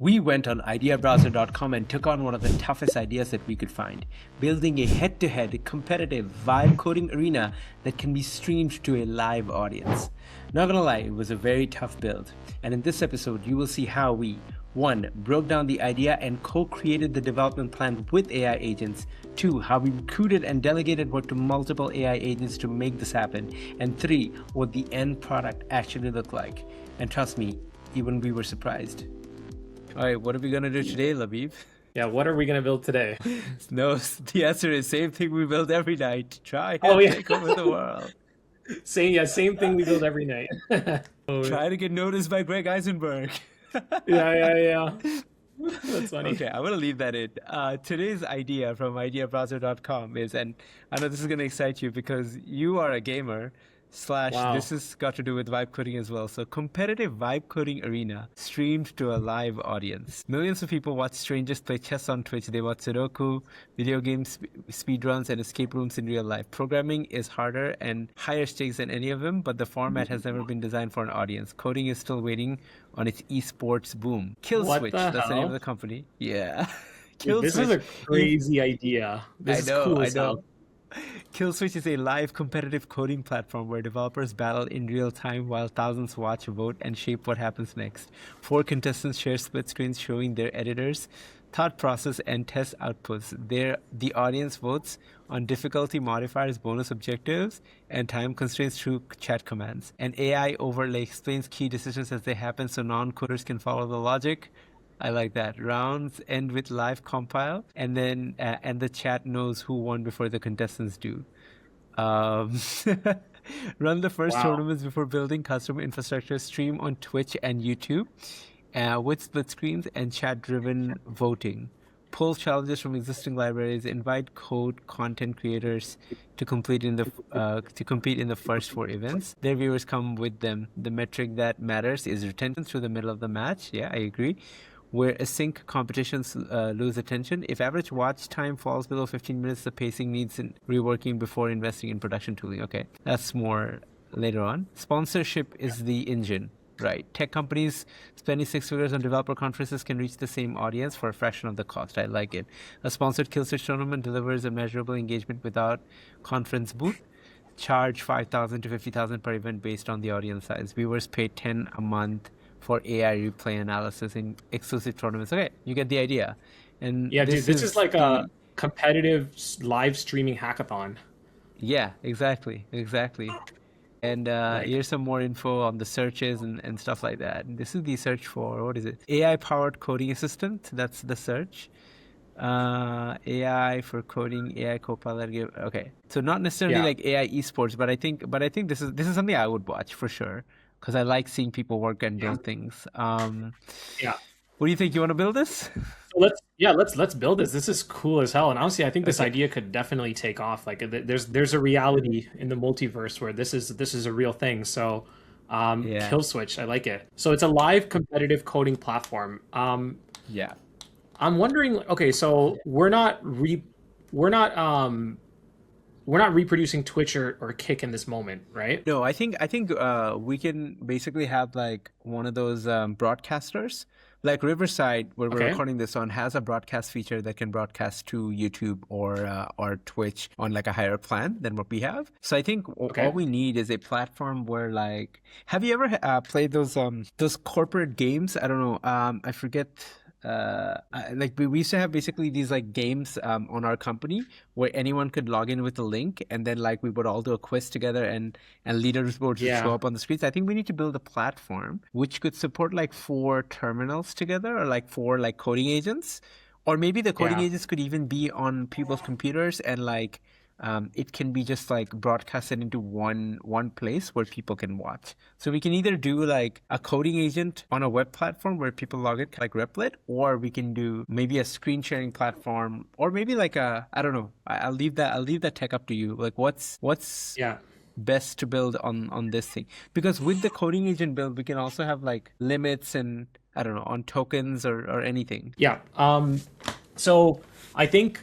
We went on ideabrowser.com and took on one of the toughest ideas that we could find, building a head-to-head competitive vibe coding arena that can be streamed to a live audience. Not gonna lie, it was a very tough build, and in this episode you will see how we 1. Broke down the idea and co-created the development plan with AI agents. 2. How we recruited and delegated work to multiple AI agents to make this happen. And 3. What the end product actually looked like. And trust me, even we were surprised. All right, what are we gonna do today, Labib? Yeah, what are we gonna build today? No, the answer is same thing we build every night. Try and take over the world. Same thing we build every night. Try to get noticed by Greg Eisenberg. Yeah. That's funny. Okay, I'm going to leave that in. Today's idea from ideabrowser.com is, and I know this is going to excite you because you are a gamer / Wow. This has got to do with vibe coding as well. So competitive vibe coding arena streamed to a live audience. Millions of people watch strangers play chess on Twitch. They watch Sudoku, video games, speedruns, and escape rooms in real life. Programming is harder and higher stakes than any of them, but the format has never been designed for an audience. Coding is still waiting on its esports boom. Killswitch, that's the name of the company. Yeah. Dude, this is a crazy idea. This is cool as hell. Killswitch is a live competitive coding platform where developers battle in real time while thousands watch, vote, and shape what happens next. 4 contestants share split screens showing their editors' thought process and test outputs. The audience votes on difficulty modifiers, bonus objectives, and time constraints through chat commands. An AI overlay explains key decisions as they happen so non-coders can follow the logic. I like that. Rounds end with live compile, and then and the chat knows who won before the contestants do. Run the first tournaments before building customer infrastructure. Stream on Twitch and YouTube with split screens and chat-driven voting. Pull challenges from existing libraries. Invite code content creators to compete in the first 4 events. Their viewers come with them. The metric that matters is retention through the middle of the match. Yeah, I agree. Where async competitions lose attention. If average watch time falls below 15 minutes, the pacing needs reworking before investing in production tooling. Okay, that's more later on. Sponsorship is the engine, right? Tech companies spending 6 figures on developer conferences can reach the same audience for a fraction of the cost. I like it. A sponsored Killswitch tournament delivers a measurable engagement without conference booth. Charge $5,000 to $50,000 per event based on the audience size. Viewers pay $10 a month for AI replay analysis in exclusive tournaments. Okay, you get the idea. And yeah, this is like a competitive live streaming hackathon. Yeah, exactly. And here's some more info on the searches and stuff like that. And this is the search for, what is it? AI-powered coding assistant. That's the search. AI for coding, AI copilot. Okay, so not necessarily like AI esports, but I think this is something I would watch for sure. Because I like seeing people work and build things. What do you think? You want to build this? Let's build this. This is cool as hell. And honestly, I think this idea could definitely take off. Like, there's a reality in the multiverse where this is a real thing. So, Killswitch, I like it. So it's a live competitive coding platform. I'm wondering. Okay, so we're not reproducing Twitch or Kick in this moment, right? No, I think we can basically have like one of those broadcasters. Like Riverside, where we're recording this on, has a broadcast feature that can broadcast to YouTube or Twitch on like a higher plan than what we have. So I think all we need is a platform where, like, have you ever played those corporate games? I don't know. I forget. Like we used to have basically these like games on our company where anyone could log in with a link, and then like we would all do a quiz together and leaders would show up on the screens. I think we need to build a platform which could support like 4 terminals together, or like 4 like coding agents, or maybe the coding agents could even be on people's computers, and like it can be just like broadcasted into one place where people can watch. So we can either do like a coding agent on a web platform where people log in, like Replit, or we can do maybe a screen sharing platform, or maybe like I don't know. I'll leave that tech up to you. Like what's best to build on this thing, because with the coding agent build we can also have like limits and I don't know on tokens or anything. So I think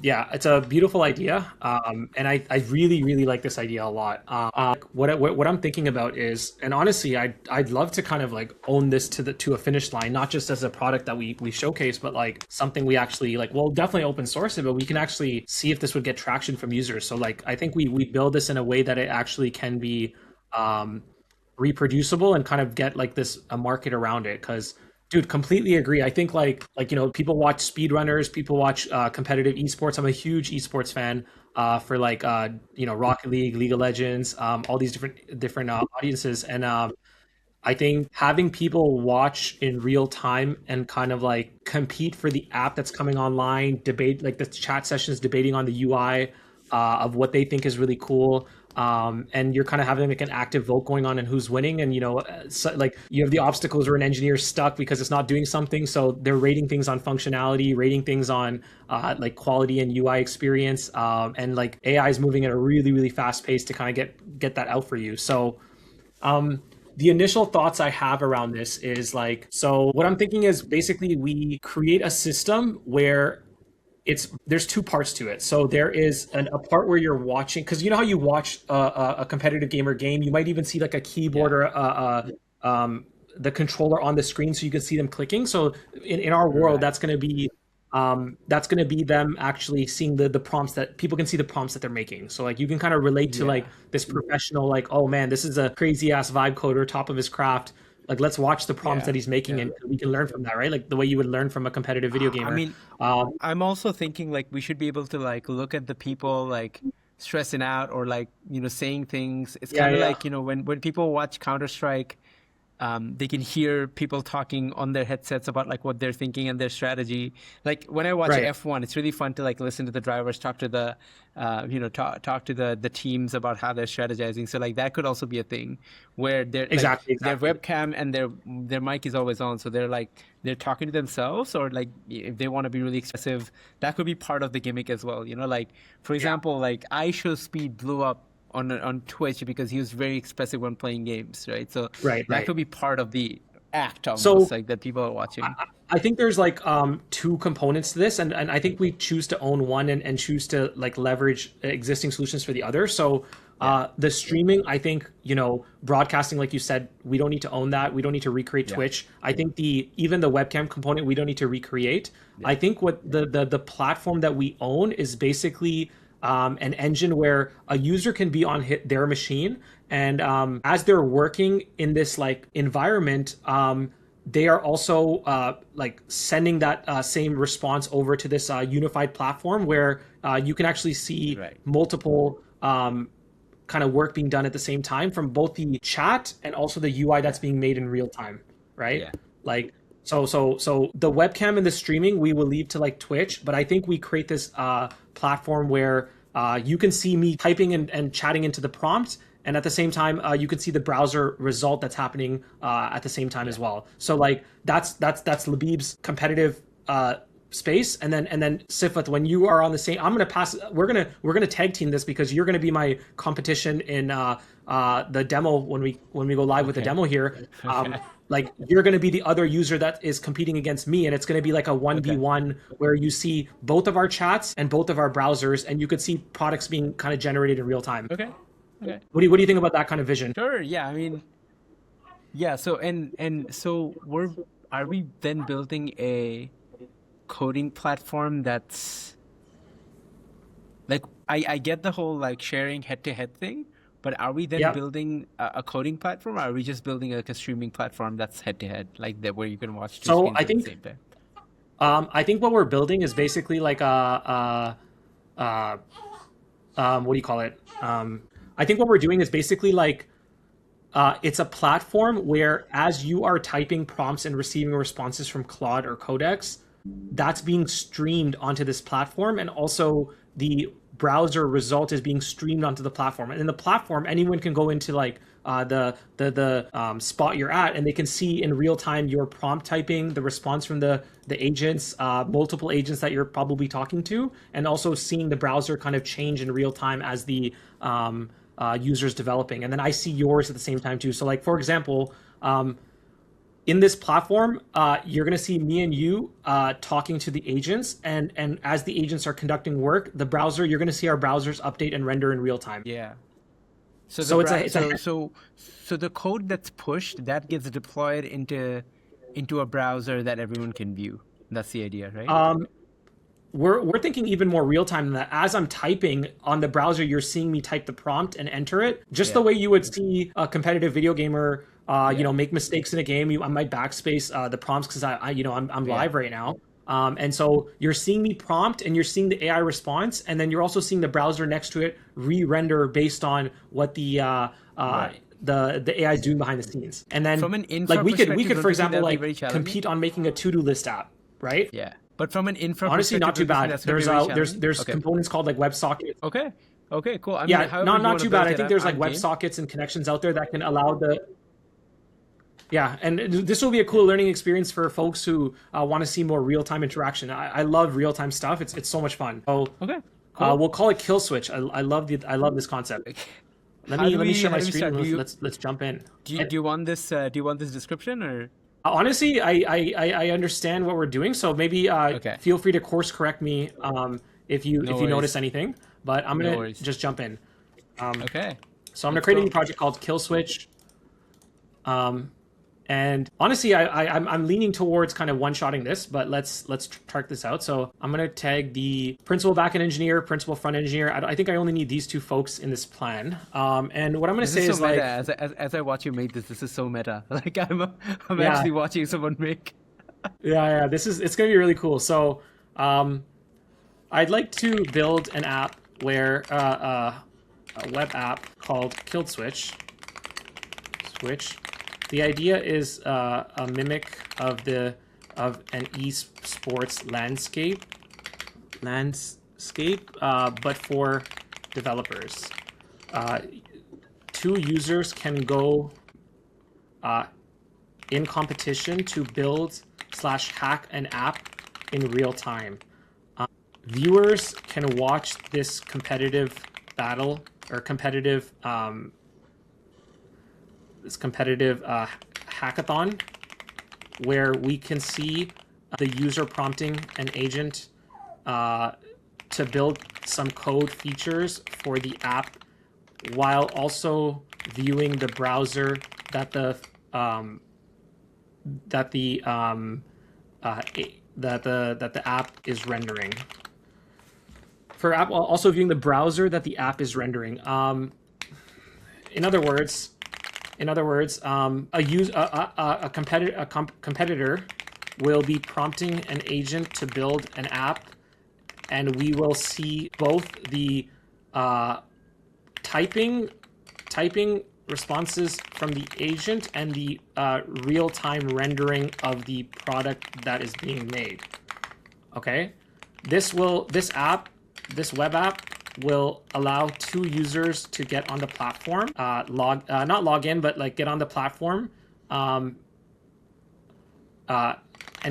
Yeah, it's a beautiful idea, and I really really like this idea a lot. What I'm thinking about is, and honestly, I'd love to kind of like own this to a finish line, not just as a product that we showcase, but like something we actually like. Well, definitely open source it, but we can actually see if this would get traction from users. So like, I think we build this in a way that it actually can be reproducible and kind of get like this a market around it. Because dude, completely agree. I think people watch speedrunners, people watch competitive esports. I'm a huge esports fan for like Rocket League, League of Legends, all these different audiences, and I think having people watch in real time and kind of like compete for the app that's coming online, debate like the chat sessions, debating on the UI of what they think is really cool. And you're kind of having like an active vote going on and who's winning. And, like you have the obstacles where an engineer's stuck because it's not doing something. So they're rating things on functionality, rating things on like quality and UI experience. And like AI is moving at a really, really fast pace to kind of get that out for you. So, the initial thoughts I have around this is like, so what I'm thinking is basically we create a system where there's two parts to it. So there is a part where you're watching, because you know how you watch a competitive game or game, you might even see like a keyboard or the controller on the screen so you can see them clicking. So in our world, that's going to be them actually seeing the prompts, that people can see the prompts that they're making. So like you can kind of relate to like this professional, like, oh man, this is a crazy ass vibe coder, top of his craft. Like, let's watch the prompts that he's making and we can learn from that, right? Like the way you would learn from a competitive video gamer. I mean, I'm also thinking like we should be able to like look at the people like stressing out or like, saying things. It's kind of like, when people watch Counter-Strike, they can hear people talking on their headsets about like what they're thinking and their strategy. Like when I watch F1, it's really fun to like listen to the drivers, talk to the, talk to the teams about how they're strategizing. So like that could also be a thing where they're exactly. their webcam and their mic is always on. So they're talking to themselves, or like if they want to be really expressive, that could be part of the gimmick as well. Like for example, like IShowSpeed blew up on Twitch because he was very expressive when playing games, right? So that could be part of the act almost, like that people are watching. I think there's like two components to this, and I think we choose to own one and choose to like leverage existing solutions for the other. So the streaming, I think, broadcasting, like you said, we don't need to own that. We don't need to recreate Twitch. I think even the webcam component, we don't need to recreate. I think what the platform that we own is basically an engine where a user can be on their machine, and as they're working in this like environment, they are also like sending that same response over to this unified platform where you can actually see multiple kind of work being done at the same time from both the chat and also the UI that's being made in real time, right? Yeah. Like so the webcam and the streaming we will leave to like Twitch, but I think we create this platform where you can see me typing and chatting into the prompt, and at the same time you can see the browser result that's happening at the same time as well. So like that's Labib's competitive space, and then Sifat, when you are on the same, we're gonna tag team this because you're gonna be my competition in the demo when we go live with the demo here. Like you're going to be the other user that is competing against me, and it's going to be like a 1v1 where you see both of our chats and both of our browsers, and you could see products being kind of generated in real time. Okay. What do you think about that kind of vision? Sure. Yeah. I mean, yeah. So so are we then building a coding platform that's like, I get the whole like sharing head-to-head thing. But are we then building a coding platform, or are we just building a streaming platform that's head-to-head, like that where you can watch two screens at the same time? I think what we're building is basically like what do you call it? I think what we're doing is basically like it's a platform where as you are typing prompts and receiving responses from Claude or Codex, that's being streamed onto this platform, and also the browser result is being streamed onto the platform. And in the platform, anyone can go into like the spot you're at, and they can see in real time your prompt typing, the response from the agents, multiple agents that you're probably talking to, and also seeing the browser kind of change in real time as the user's developing. And then I see yours at the same time too. So like, for example, in this platform, you're going to see me and you talking to the agents, and as the agents are conducting work, the browser, you're going to see our browsers update and render in real time. Yeah. So the code that's pushed that gets deployed into a browser that everyone can view. That's the idea, right? We're thinking even more real time than that. As I'm typing on the browser, you're seeing me type the prompt and enter it, just the way you would see a competitive video gamer, make mistakes in a game. I might backspace the prompts because I'm live right now. And so you're seeing me prompt and you're seeing the AI response, and then you're also seeing the browser next to it re-render based on what the AI is doing behind the scenes. And then from an infra we could for example compete on making a to-do list app, right? Yeah. But from an infra honestly, not too bad. There's components called like WebSockets. Okay, cool. I mean, not too bad. I think there's like WebSockets and connections out there that can allow the. Yeah, and this will be a cool learning experience for folks who want to see more real-time interaction. I love real-time stuff. It's so much fun. So cool. We'll call it Kill Switch. I love this concept. Let me share my screen. Let's jump in. Do you want this? Do you want this description or? Honestly, I understand what we're doing, so maybe feel free to course correct me if you notice anything. But I'm gonna just jump in. So I'm gonna create a new project called Kill Switch. And honestly, I'm leaning towards kind of one-shotting this, but let's chart this out. So I'm gonna tag the principal backend engineer, principal front engineer. I think I only need these two folks in this plan. And what I'm gonna say is like, as I watch you make this is so meta. Like I'm actually watching someone make. yeah, it's gonna be really cool. So I'd like to build an app where a web app called Kill Switch. The idea is a mimic of an esports landscape, but for developers. Two users can go in competition to build/hack an app in real time. Viewers can watch this competitive battle or competitive hackathon where we can see the user prompting an agent to build some code features for the app while also viewing the browser that the app is rendering. For app, also viewing the browser that the app is rendering. In other words, a competitor will be prompting an agent to build an app, and we will see both the typing responses from the agent and the real-time rendering of the product that is being made. Okay, this web app will allow two users to get on the platform, not log in, but like get on the platform, and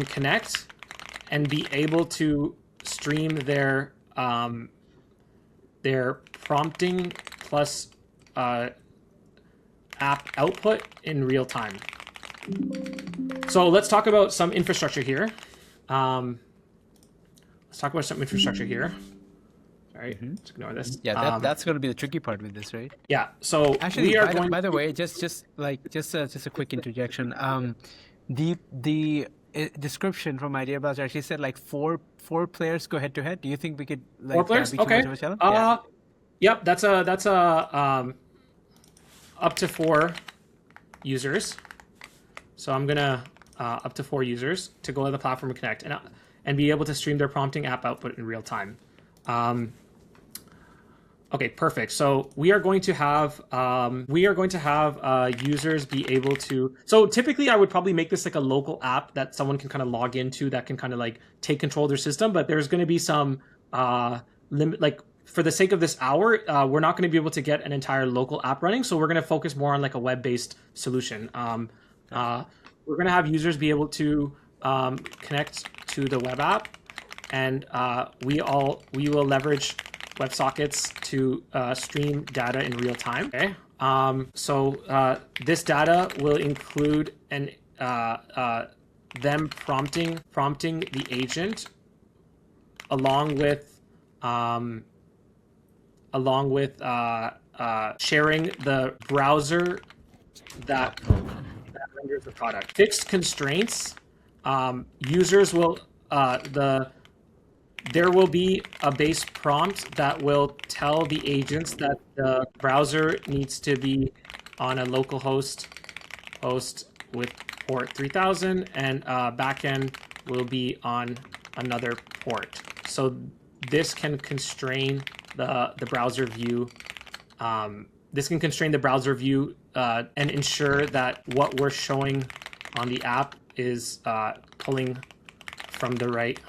connect, and be able to stream their prompting plus app output in real time. So let's talk about some infrastructure here. Sorry, just ignore this. Yeah, that's going to be the tricky part with this, right? Yeah. So actually, we are by the way, just a quick interjection. The description from Idea Browser actually said like four players go head to head. Do you think we could like 4 players? Okay. Yep. That's a up to 4 users. So I'm gonna up to 4 users to go to the platform and connect and be able to stream their prompting app output in real time. Okay, perfect. So we are going to have users be able to. So typically, I would probably make this like a local app that someone can kind of log into that can kind of like take control of their system. But there's going to be some limit. Like for the sake of this hour, we're not going to be able to get an entire local app running. So we're going to focus more on like a web-based solution. We're going to have users be able to connect to the web app, and we will leverage WebSockets to stream data in real time. Okay. So this data will include them prompting the agent along with sharing the browser that renders the product. Fixed constraints. Users will there will be a base prompt that will tell the agents that the browser needs to be on a local host with port 3000, and backend will be on another port. So this can constrain the browser view. This can constrain the browser view and ensure that what we're showing on the app is pulling from the right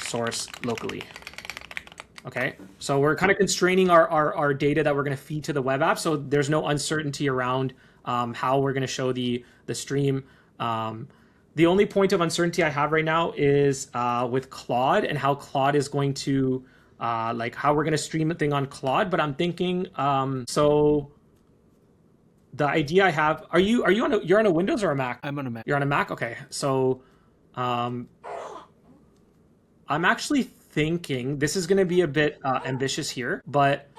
source locally. Okay, so we're kind of constraining our data that we're going to feed to the web app, so there's no uncertainty around how we're going to show the stream. The only point of uncertainty I have right now is with Claude and how Claude is going to like how we're going to stream a thing on Claude. But I'm thinking, so the idea I have, you're on a Windows or a Mac? I'm on a Mac. You're on a Mac? Okay. So I'm actually thinking this is going to be a bit ambitious here, but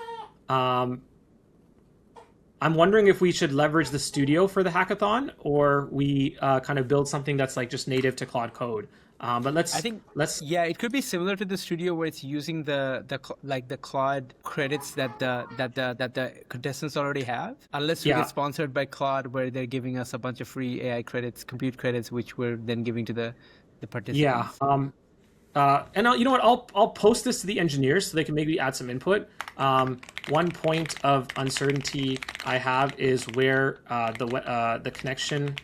I'm wondering if we should leverage the studio for the hackathon, or we kind of build something that's like just native to Claude Code. But let's. Yeah, it could be similar to the studio where it's using the Claude credits that the contestants already have, unless we get sponsored by Claude, where they're giving us a bunch of free AI credits, compute credits, which we're then giving to the participants. Yeah. And you know what? I'll post this to the engineers so they can maybe add some input. One point of uncertainty I have is where the connection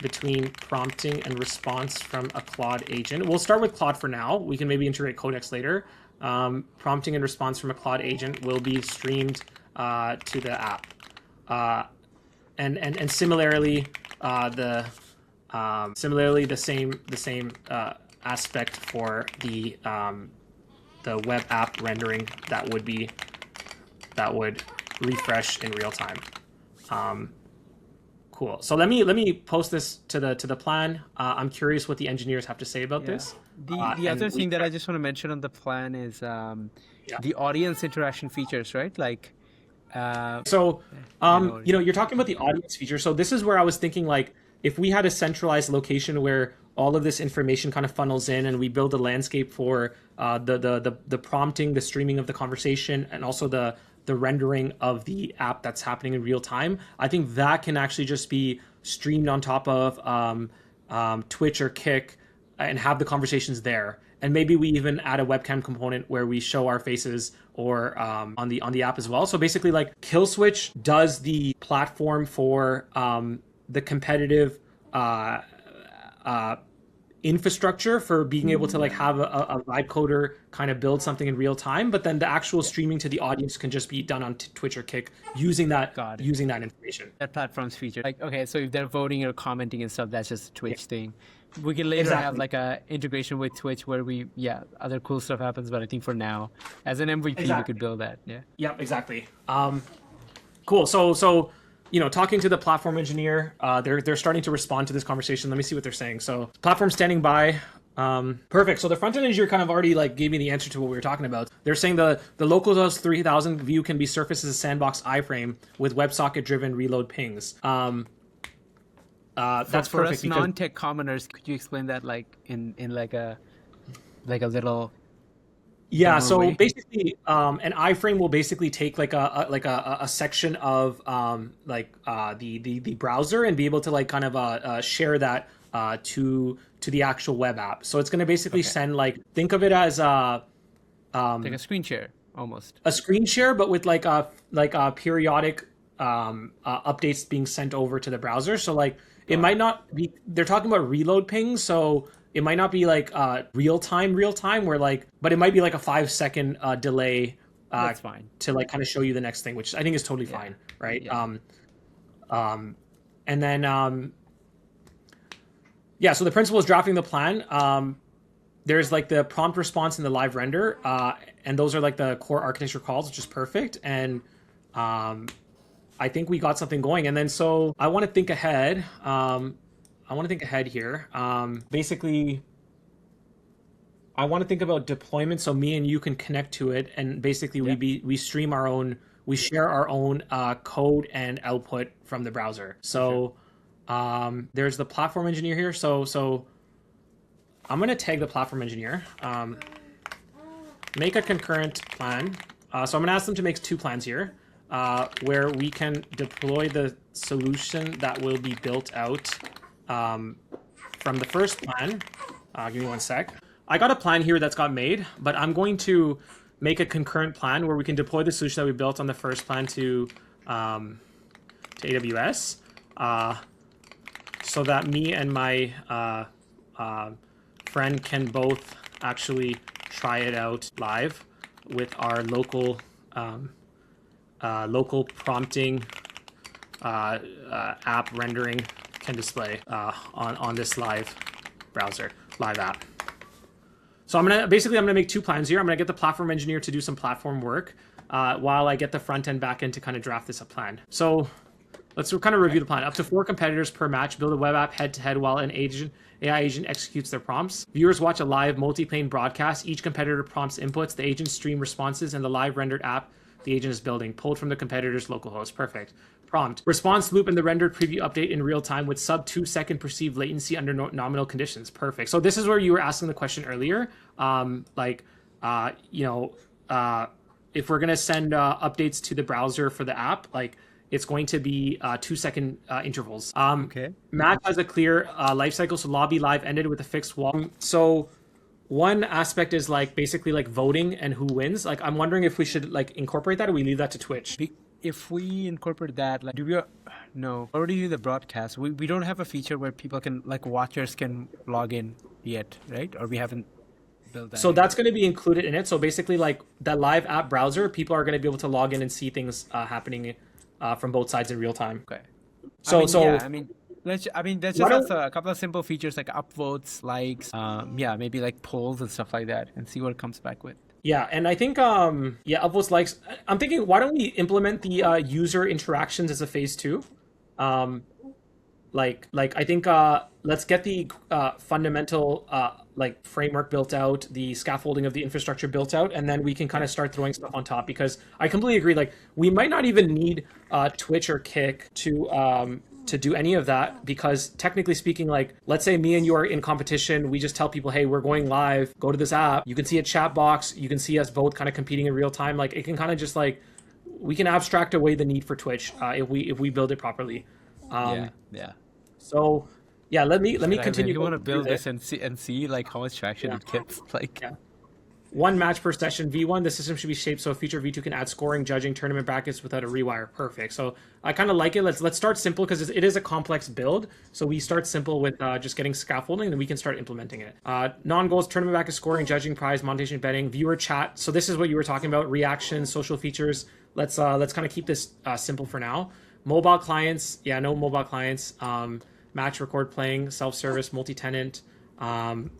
between prompting and response from a Claude agent. We'll start with Claude for now. We can maybe integrate Codex later. Prompting and response from a Claude agent will be streamed to the app, and similarly the same aspect for the web app rendering that would refresh in real time. Cool. So let me post this to the plan. I'm curious what the engineers have to say about this. The other thing that I just want to mention on the plan is the audience interaction features, right? Like, you're talking about the audience feature. So this is where I was thinking, like, if we had a centralized location where all of this information kind of funnels in, and we build a landscape for the prompting, the streaming of the conversation, and also the rendering of the app that's happening in real time, I think that can actually just be streamed on top of Twitch or Kick and have the conversations there. And maybe we even add a webcam component where we show our faces or on the app as well. So basically, like, Killswitch does the platform for the competitive infrastructure for being able to like have a vibe coder kind of build something in real time, but then the actual streaming to the audience can just be done on Twitch or Kick using that information. That platform's feature. Like, okay, so if they're voting or commenting and stuff, that's just a Twitch thing. We can later have like a integration with Twitch where other cool stuff happens, but I think for now, as an MVP, we could build that. Yeah, exactly. Cool. So talking to the platform engineer, they're starting to respond to this conversation. Let me see what they're saying. So platform standing by. Perfect. So the front-end engineer kind of already like gave me the answer to what we were talking about. They're saying the localhost 3000 view can be surfaced as a sandbox iframe with WebSocket-driven reload pings. That's for perfect. Us non-tech commoners, could you explain that like in like a little? Yeah, so basically, an iframe will basically take like a section of the browser and be able to like kind of share that to the actual web app. So it's going to basically send think of it as like a screen share almost. A screen share, but with like a periodic updates being sent over to the browser. So it might not be. They're talking about reload pings, so. It might not be like real time where but it might be like a 5-second delay that's fine. To like kind of show you the next thing, which I think is totally fine, right? Yeah. And then so the principal is drafting the plan. There's like the prompt response and the live render, and those are like the core architecture calls, which is perfect. And I think we got something going. And then so I want to think ahead. I want to think ahead here. Basically, I want to think about deployment so me and you can connect to it, and basically we stream our own, we share our own code and output from the browser. So there's the platform engineer here. So I'm going to tag the platform engineer. Make a concurrent plan. So I'm going to ask them to make 2 plans here where we can deploy the solution that will be built out from the first plan. Give me 1 sec. I got a plan here that's got made, but I'm going to make a concurrent plan where we can deploy the solution that we built on the first plan to AWS, so that me and my friend can both actually try it out live with our local local prompting app rendering can display on this live browser, live app. So I'm gonna make 2 plans here. I'm gonna get the platform engineer to do some platform work while I get the front end back end to kind of draft this a plan. So let's kind of review the plan. Up to 4 competitors per match. Build a web app head to head while an AI agent executes their prompts. Viewers watch a live multi-plane broadcast. Each competitor prompts inputs. The agent stream responses, and the live rendered app the agent is building, pulled from the competitor's local host. Perfect. Prompt. Response loop in the rendered preview update in real time with sub 2 second perceived latency under nominal conditions. Perfect. So this is where you were asking the question earlier. If we're going to send updates to the browser for the app, like it's going to be 2 second intervals. Match has a clear life cycle. So lobby live ended with a fixed wall. So one aspect is like basically like voting and who wins. Like I'm wondering if we should like incorporate that or we leave that to Twitch. If we incorporate that, like, no, already do the broadcast. We don't have a feature where people can, like, watchers can log in yet, right? Or we haven't built that. So that's going to be included in it. So basically, like that live app browser, people are going to be able to log in and see things happening from both sides in real time. Okay. That's just a couple of simple features like upvotes, likes, maybe like polls and stuff like that, and see what it comes back with. Yeah, and I think upvotes, likes. I'm thinking, why don't we implement the user interactions as a phase 2? I think let's get the fundamental framework built out, the scaffolding of the infrastructure built out, and then we can kind of start throwing stuff on top, because I completely agree. Like we might not even need Twitch or Kick to do any of that, because technically speaking, like let's say me and you are in competition, we just tell people, hey, we're going live, go to this app, you can see a chat box, you can see us both kind of competing in real time. Like it can kind of just like, we can abstract away the need for Twitch if we build it properly. So yeah, let me continue. You want to build this and see like how much traction it gets. Like 1 match per session. V1, the system should be shaped so future V2 can add scoring, judging, tournament brackets without a rewire. Perfect. So I kind of like it. Let's start simple, because it is a complex build. So we start simple with just getting scaffolding, and then we can start implementing it. Non-goals, tournament bracket scoring, judging, prize, monetization, betting, viewer chat. So this is what you were talking about: reactions, social features. Let's kind of keep this simple for now. Mobile clients, no mobile clients. Match, record, playing, self-service, multi-tenant, and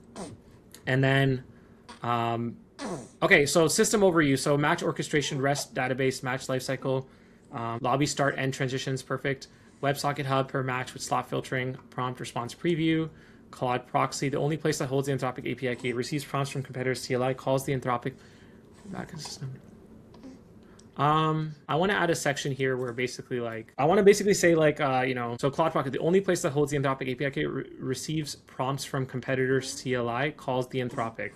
then. Okay, so system overview. So match orchestration, REST database, match lifecycle, lobby start, end transitions, perfect. WebSocket hub per match with slot filtering, prompt response preview, Claude proxy. The only place that holds the Anthropic API key, receives prompts from competitors CLI, calls the Anthropic backend system. I want to add a section here where basically say so Claude proxy, the only place that holds the Anthropic API key, receives prompts from competitors CLI, calls the Anthropic.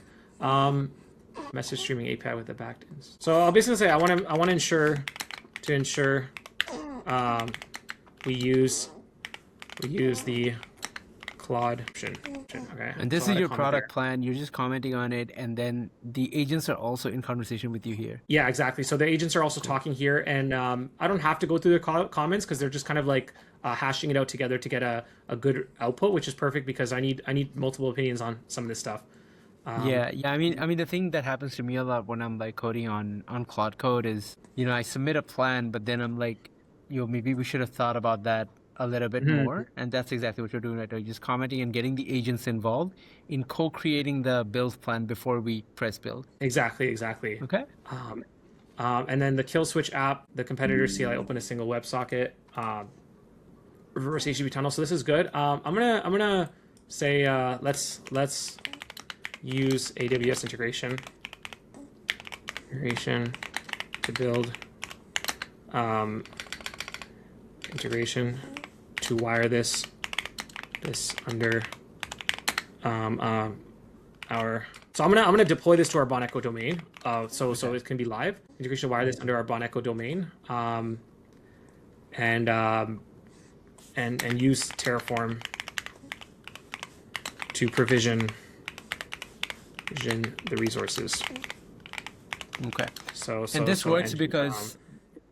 Message streaming API with the backend. So I'll basically say I want to ensure we use the Claude option. Okay. And this is your product plan. You're just commenting on it, and then the agents are also in conversation with you here. Yeah, exactly. So the agents are also talking here, and I don't have to go through the comments, because they're just kind of like hashing it out together to get a good output, which is perfect, because I need multiple opinions on some of this stuff. I mean, the thing that happens to me a lot when I'm like coding on Claude Code is, I submit a plan, but then I'm like, maybe we should have thought about that a little bit more. And that's exactly what you're doing right now. You're just commenting and getting the agents involved in co-creating the build plan before we press build. Exactly. Okay. And then the kill switch app, the competitor CLI open a single WebSocket. reverse HTTP tunnel. So this is good. I'm gonna say let's use AWS integration to build integration to wire this under our. So I'm gonna deploy this to our Bon Echo domain. So it can be live. Integration to wire this under our Bon Echo domain. And use Terraform to provision the resources. Okay. So and this works because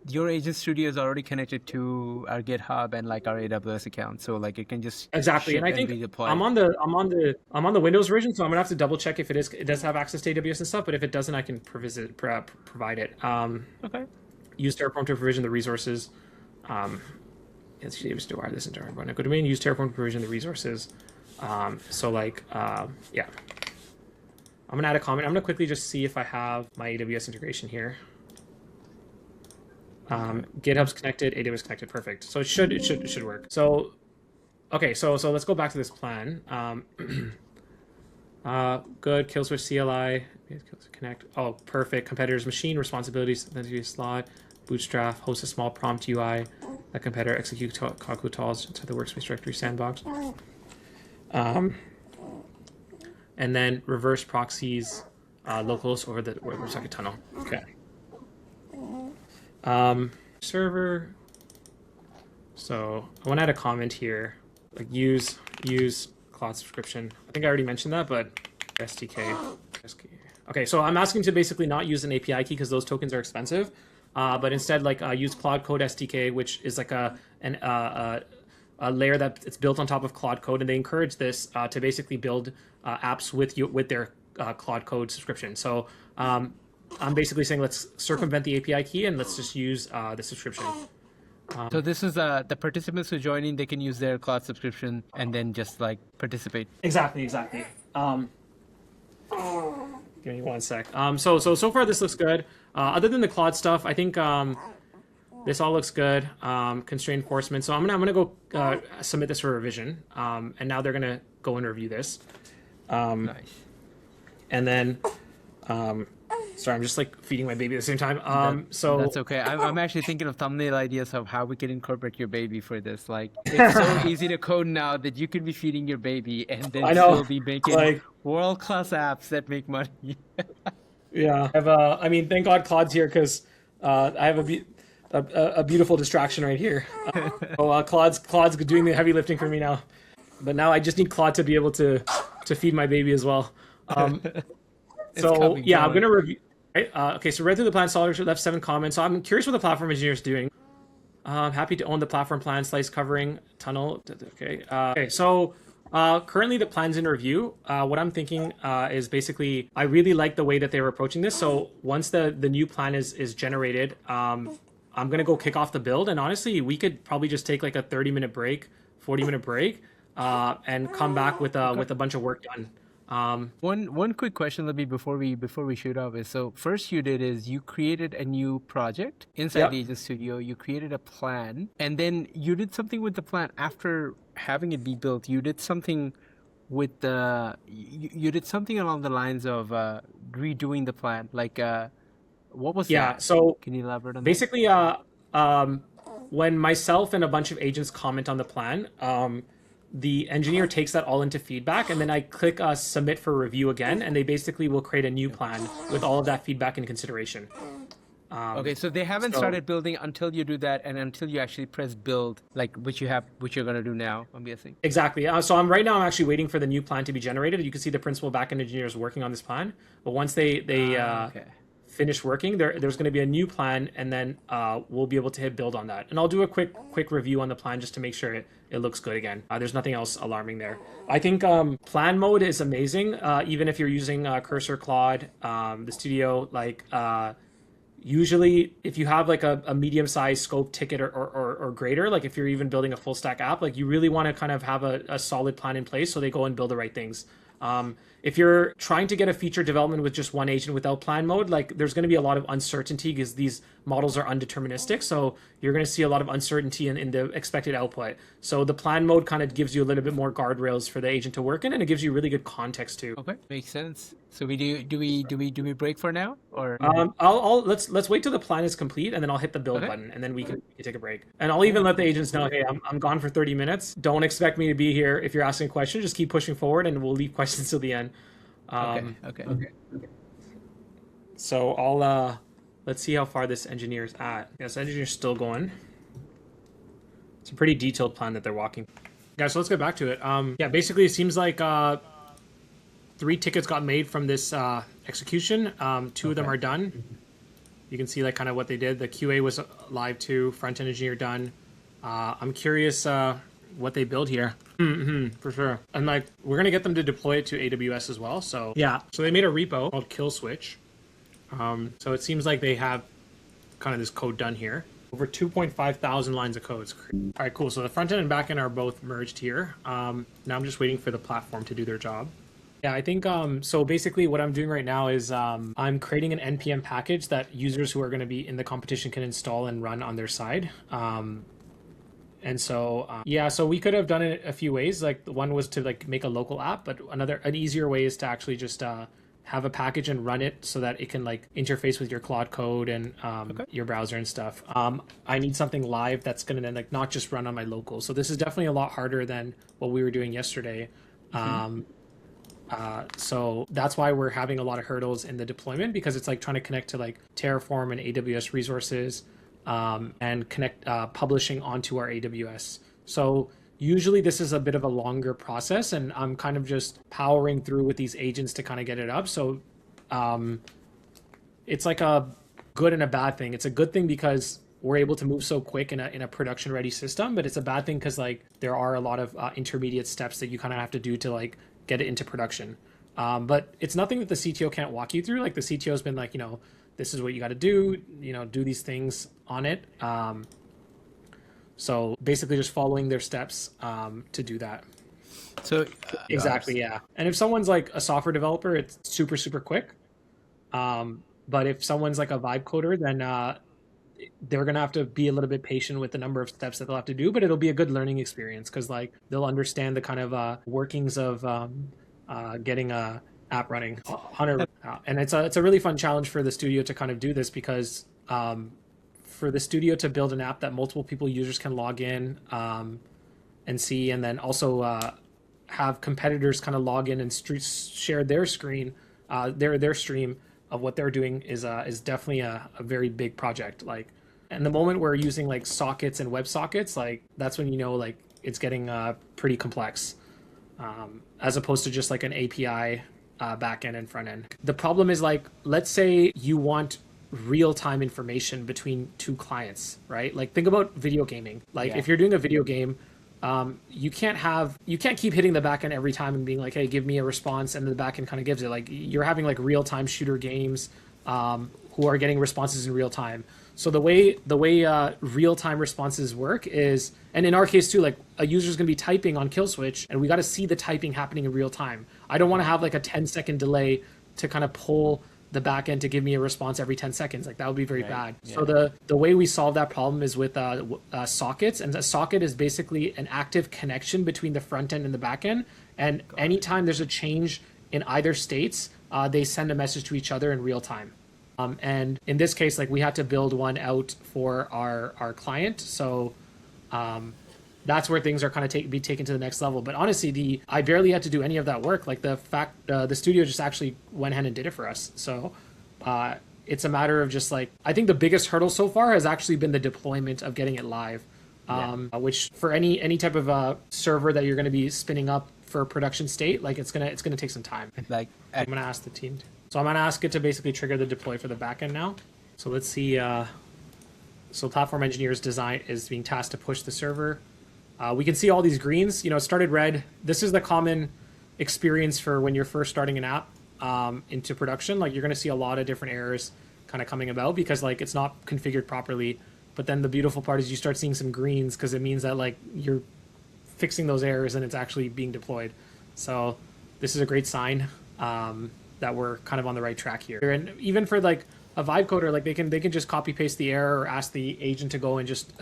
your Agent Studio is already connected to our GitHub and like our AWS account, so like it can just exactly. And I think I'm on the Windows version, so I'm gonna have to double check if it does have access to AWS and stuff. But if it doesn't, I can provide it. Okay. Use Terraform to provision the resources. It's able to wire this into our Bon Echo domain. Use Terraform to provision the resources. So like yeah. I'm gonna add a comment. I'm gonna quickly just see if I have my AWS integration here. GitHub's connected, AWS connected, perfect. So it should work. So okay, so let's go back to this plan. Good, kill switch CLI, connect. Oh, perfect. Competitor's machine responsibilities, slot, bootstrap, host a small prompt UI. That competitor execute Kaku tools to the workspace directory sandbox. And then reverse proxies localhost over the WebSocket tunnel. Okay. Server. So I want to add a comment here, like use cloud subscription. I think I already mentioned that, but SDK. Okay, so I'm asking to basically not use an API key because those tokens are expensive, but instead like use Cloud Code SDK, which is like a layer that it's built on top of Claude Code, and they encourage this to basically build apps with their Claude Code subscription. So I'm basically saying let's circumvent the API key and let's just use the subscription. So this is the participants who join in, they can use their Claude subscription and then just like participate. Exactly. Give me one sec. So far this looks good. Other than the Claude stuff, I think this all looks good. Constraint enforcement. So I'm gonna go submit this for revision. And now they're gonna go and review this. Nice. And then, sorry, I'm just like feeding my baby at the same time. So that's okay. I'm actually thinking of thumbnail ideas of how we can incorporate your baby for this. Like it's so easy to code now that you could be feeding your baby and then still be making like world-class apps that make money. Yeah, I mean, thank God Claude's here because I have a beautiful distraction right here. Claude's doing the heavy lifting for me now, but now I just need Claude to be able to feed my baby as well. So yeah, I'm gonna review. Right? Okay, so read through the plan. Solid left 7 comments. So I'm curious what the platform engineer is doing. Happy to own the platform plan, slice covering, tunnel. Okay. Okay. So currently the plan's in review. What I'm thinking is basically I really like the way that they were approaching this. So once the new plan is generated, I'm gonna go kick off the build. And honestly, we could probably just take like a 30-minute break, 40-minute break, and come back with a bunch of work done. One quick question, Libby, before we shoot off is, so first you did is you created a new project inside the Agent Studio. You created a plan, and then you did something with the plan after having it be built. You did something with the you did something along the lines of redoing the plan. Like what was that? So can you elaborate on basically, when myself and a bunch of agents comment on the plan, the engineer takes that all into feedback, and then I click submit for review again, and they basically will create a new plan with all of that feedback in consideration. Okay, so they haven't started building until you do that, and until you actually press build, like which you're going to do now, I'm guessing. Exactly. So I'm actually waiting for the new plan to be generated. You can see the principal backend engineers working on this plan, but once they finish working, there's going to be a new plan, and then we'll be able to hit build on that. And I'll do a quick review on the plan just to make sure it looks good again. There's nothing else alarming there. I think plan mode is amazing, even if you're using Cursor, Claude, the Studio. Like usually, if you have like a medium-sized scope ticket or greater, like if you're even building a full stack app, like you really want to kind of have a solid plan in place so they go and build the right things. if you're trying to get a feature development with just one agent without plan mode, like there's going to be a lot of uncertainty because these models are undeterministic. So you're going to see a lot of uncertainty in the expected output. So the plan mode kind of gives you a little bit more guardrails for the agent to work in, and it gives you really good context too. Okay, makes sense. So we do we break for now, or let's wait till the plan is complete, and then I'll hit the build button, and then we can take a break. And I'll even let the agents know, hey, I'm gone for 30 minutes. Don't expect me to be here. If you're asking a question, just keep pushing forward, and we'll leave questions till the end. Okay. So I'll let's see how far this engineer's at. Yes, engineer's still going. It's a pretty detailed plan that they're walking. Guys, so let's get back to it. Yeah, basically it seems like 3 tickets got made from this execution. 2 of them are done. You can see like kind of what they did. The QA was live too. Front-end engineer done. I'm curious what they build here. For sure. And like we're gonna get them to deploy it to AWS as well. So yeah. So they made a repo called Kill Switch. So it seems like they have kind of this code done here. Over 2.5 thousand lines of code. All right, cool. So the front end and back end are both merged here. Now I'm just waiting for the platform to do their job. Yeah, I think so basically what I'm doing right now is I'm creating an NPM package that users who are going to be in the competition can install and run on their side. And so, yeah, so we could have done it a few ways. Like one was to like make a local app, but an easier way is to actually just have a package and run it so that it can like interface with your Claude code and your browser and stuff. I need something live that's going to then like not just run on my local. So this is definitely a lot harder than what we were doing yesterday. So that's why we're having a lot of hurdles in the deployment, because it's like trying to connect to like Terraform and AWS resources and connect publishing onto our AWS. So usually this is a bit of a longer process, and I'm kind of just powering through with these agents to kind of get it up. So it's like a good and a bad thing. It's a good thing because we're able to move so quick in a production ready system, but it's a bad thing because like there are a lot of intermediate steps that you kind of have to do to like get it into production. But it's nothing that the CTO can't walk you through. Like the CTO has been like, you know, this is what you got to do, you know, do these things on it. So basically just following their steps to do that. So exactly, yeah. And if someone's like a software developer, it's super, super quick. But if someone's like a vibe coder, then they're going to have to be a little bit patient with the number of steps that they'll have to do, but it'll be a good learning experience because like they'll understand the kind of workings of getting a app running. 100. And it's a really fun challenge for the studio to kind of do this because for the studio to build an app that multiple users can log in and see, and then also have competitors kind of log in and share their screen, their stream of what they're doing is definitely a very big project. Like, and the moment we're using like sockets and WebSockets, like that's when you know like it's getting pretty complex, as opposed to just like an API back end and front end. The problem is like, let's say you want real-time information between 2 clients, right? Like think about video gaming. Like if you're doing a video game, you can't keep hitting the backend every time and being like, hey, give me a response, and the backend kind of gives it. Like you're having like real-time shooter games who are getting responses in real time. So the way real-time responses work is, and in our case too, like a user's gonna be typing on Kill Switch, and we got to see the typing happening in real time. I don't want to have like a 10-second delay to kind of pull the backend to give me a response every 10 seconds. Like that would be very bad. Yeah. So the way we solve that problem is with sockets, and a socket is basically an active connection between the front end and the back end. And anytime there's a change in either states, they send a message to each other in real time. And in this case, like we had to build one out for our client. So that's where things are kind of be taken to the next level. But honestly, I barely had to do any of that work. Like the studio just actually went ahead and did it for us. So it's a matter of just like, I think the biggest hurdle so far has actually been the deployment of getting it live, which for any type of server that you're going to be spinning up for production state, like it's gonna take some time. Like I'm gonna ask the team. So I'm gonna ask it to basically trigger the deploy for the backend now. So let's see. So platform engineer's design is being tasked to push the server. We can see all these greens, you know, it started red. This is the common experience for when you're first starting an app into production. Like you're going to see a lot of different errors kind of coming about because like it's not configured properly. But then the beautiful part is you start seeing some greens because it means that like you're fixing those errors and it's actually being deployed. So this is a great sign. that we're kind of on the right track here. And even for like a vibe coder, like they can just copy paste the error or ask the agent to go and just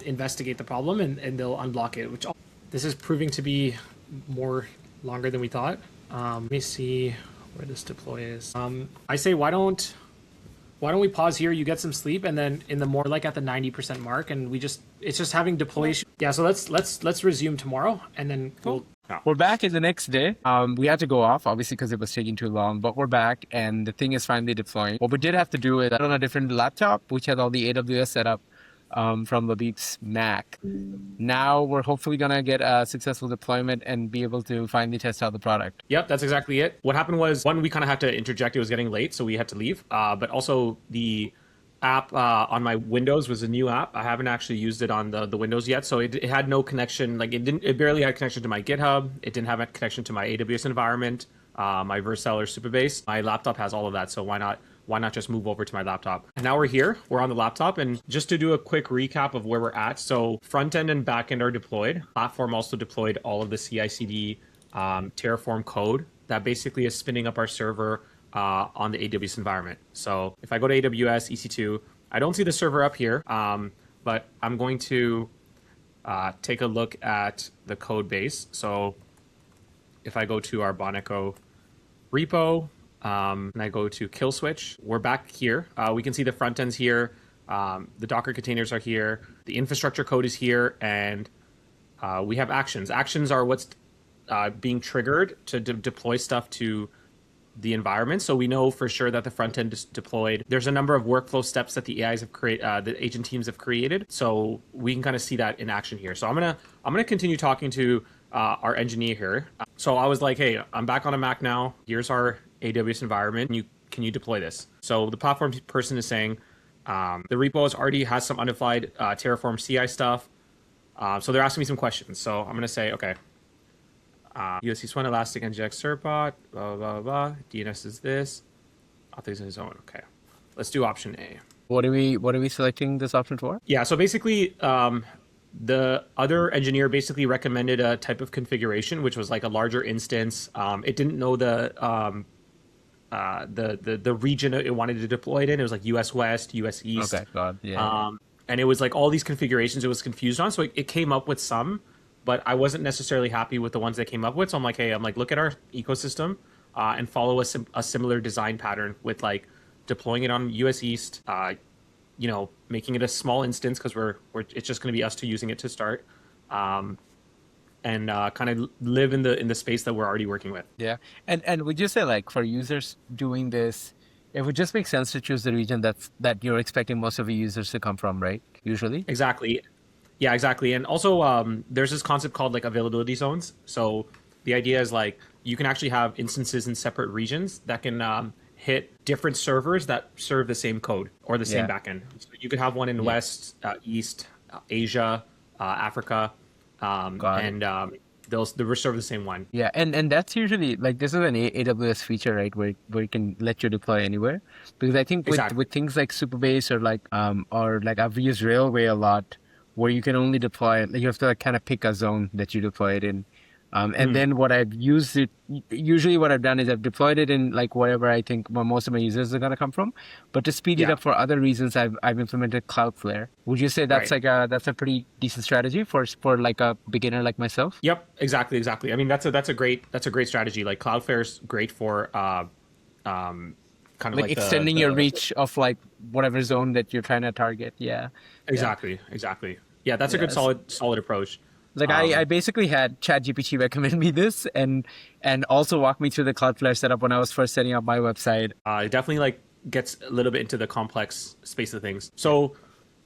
investigate the problem, and they'll unblock it. Which this is proving to be more longer than we thought. Let me see where this deploy is. I say why don't we pause here? You get some sleep, and then in the more like at the 90% mark, and it's just having deploy issue. Yeah, so let's resume tomorrow, and then we'll. We're back in the next day. We had to go off, obviously, because it was taking too long, but we're back, and the thing is finally deploying. What we did have to do is on a different laptop, which had all the AWS setup from Labib's Mac. Now we're hopefully going to get a successful deployment and be able to finally test out the product. Yep, that's exactly it. What happened was, one, we kind of had to interject. It was getting late, so we had to leave. But also the app on my Windows was a new app. I haven't actually used it on the Windows yet, so it had no connection. Like it barely had connection to my GitHub. It didn't have a connection to my AWS environment, my Vercel or Supabase. My laptop has all of that, so why not just move over to my laptop? And now we're here. We're on the laptop, and just to do a quick recap of where we're at. So front end and back end are deployed. Platform also deployed all of the CI/CD Terraform code that basically is spinning up our server on the AWS environment. So if I go to AWS EC2, I don't see the server up here, but I'm going to take a look at the code base. So if I go to our Boneco repo, and I go to kill switch, we're back here. We can see the front ends here. The Docker containers are here. The infrastructure code is here, and we have actions. Actions are what's being triggered to deploy stuff to the environment. So we know for sure that the front end is deployed. There's a number of workflow steps that the AIs have created, the agent teams have created. So we can kind of see that in action here. So I'm gonna continue talking to our engineer here. So I was like, hey, I'm back on a Mac now. Here's our AWS environment. Can you deploy this? So the platform person is saying the repo already has some undefined Terraform CI stuff. So they're asking me some questions. So I'm gonna say, okay. USC Swan, Elastic, NGX, Certbot, blah, blah, blah. DNS is this. Authorization zone. Okay. Let's do option A. What are we selecting this option for? Yeah, so basically, the other engineer basically recommended a type of configuration, which was like a larger instance. It didn't know the region it wanted to deploy it in. It was like US West, US East. Okay, God, yeah. And it was like all these configurations it was confused on. So it came up with some, but I wasn't necessarily happy with the ones they came up with. So I'm like, hey, look at our ecosystem and follow a similar design pattern with like deploying it on US East, making it a small instance because it's just going to be us two using it to start, and kind of live in the space that we're already working with. Yeah, and would you say like for users doing this, it would just make sense to choose the region that you're expecting most of your users to come from, right? Usually. Exactly. Yeah, exactly. And also, there's this concept called like availability zones. So the idea is like you can actually have instances in separate regions that can hit different servers that serve the same code or the same backend. So you could have one in West, East, Asia, Africa, and they'll serve the same one. Yeah, and that's usually like this is an AWS feature, right? Where it can let you deploy anywhere. Because I think with things like Supabase or like I've used Railway a lot, where you can only deploy it, you have to like kind of pick a zone that you deploy it in. And then what I've used it, usually what I've done is I've deployed it in like wherever I think most of my users are going to come from. But to speed it up for other reasons, I've implemented Cloudflare. Would you say that's that's a pretty decent strategy for like a beginner like myself? Yep, exactly. I mean, that's a great strategy. Like Cloudflare is great for kind of like extending your reach of like whatever zone that you're trying to target. Yeah. Exactly. Yeah, that's a good solid approach. Like I basically had ChatGPT recommend me this and also walk me through the Cloudflare setup when I was first setting up my website. It definitely like gets a little bit into the complex space of things. So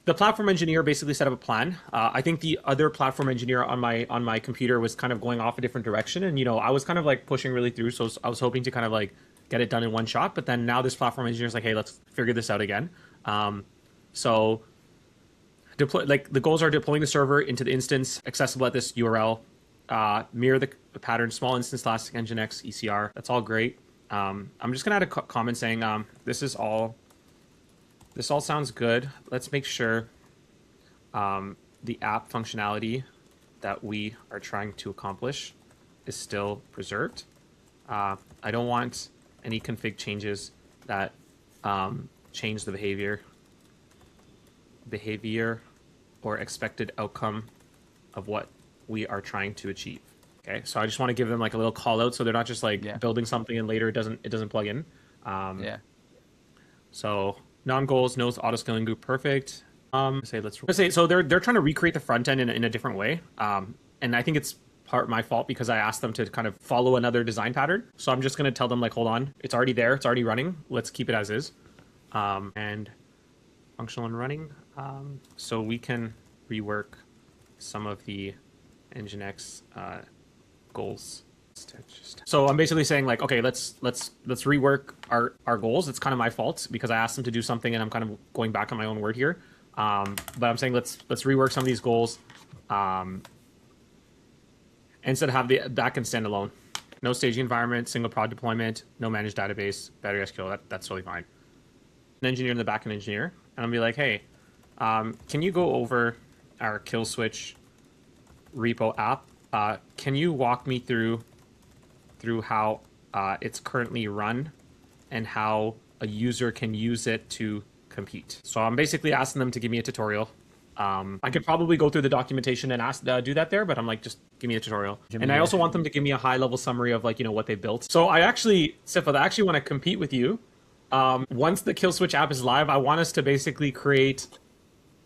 the platform engineer basically set up a plan. I think the other platform engineer on my computer was kind of going off a different direction, and I was kind of like pushing really through. So I was hoping to kind of like get it done in one shot. But then now this platform engineer is like, hey, let's figure this out again. So deploy, like the goals are deploying the server into the instance accessible at this URL, mirror the pattern, small instance, Elastic, Nginx, ECR. That's all great. I'm just gonna add a comment saying this all sounds good. Let's make sure the app functionality that we are trying to accomplish is still preserved. I I don't want any config changes that change the behavior or expected outcome of what we are trying to achieve. Okay, so I just want to give them like a little call out so they're not just like building something and later it doesn't plug in. So non-goals, no auto scaling group, perfect. Let's say so they're trying to recreate the front end in a different way. And I think it's part my fault because I asked them to kind of follow another design pattern. So I'm just going to tell them like, hold on, it's already there, it's already running. Let's keep it as is. And functional and running. So we can rework some of the Nginx goals. So I'm basically saying like, okay, let's rework our goals. It's kind of my fault because I asked them to do something and I'm kind of going back on my own word here. But I'm saying let's rework some of these goals. Instead of have the backend standalone. No staging environment, single prod deployment, no managed database, battery SQL, that's totally fine. An engineer in the backend engineer, and I'll be like, hey, can you go over our kill switch repo app? Can you walk me through how it's currently run and how a user can use it to compete? So I'm basically asking them to give me a tutorial. I could probably go through the documentation and do that there, but I'm like, just give me a tutorial. And I also want them to give me a high level summary of like, what they built. So I actually, Sifa, I actually want to compete with you. Once the kill switch app is live, I want us to basically create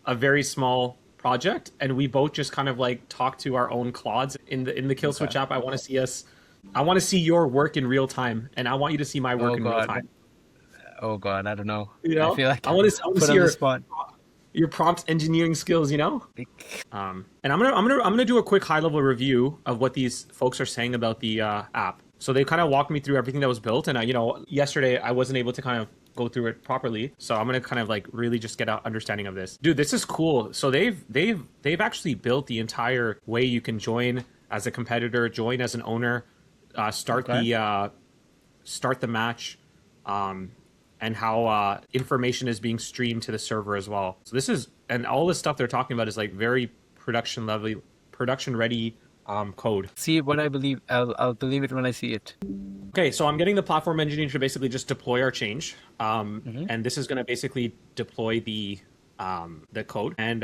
a very small project and we both just kind of like talk to our own clods in the kill switch app. I want to see your work in real time and I want you to see my work in real time. Oh God, I don't know. I feel like I want to see your prompt engineering skills, And I'm gonna do a quick high level review of what these folks are saying about the app. So they kind of walked me through everything that was built, and yesterday I wasn't able to kind of go through it properly. So I'm gonna kind of like really just get an understanding of this. Dude, this is cool. So they've actually built the entire way you can join as a competitor, join as an owner, start the match. And how information is being streamed to the server as well. So and all this stuff they're talking about is like very production ready code. See what I believe, I'll believe it when I see it. Okay, so I'm getting the platform engineer to basically just deploy our change. And this is gonna basically deploy the code. And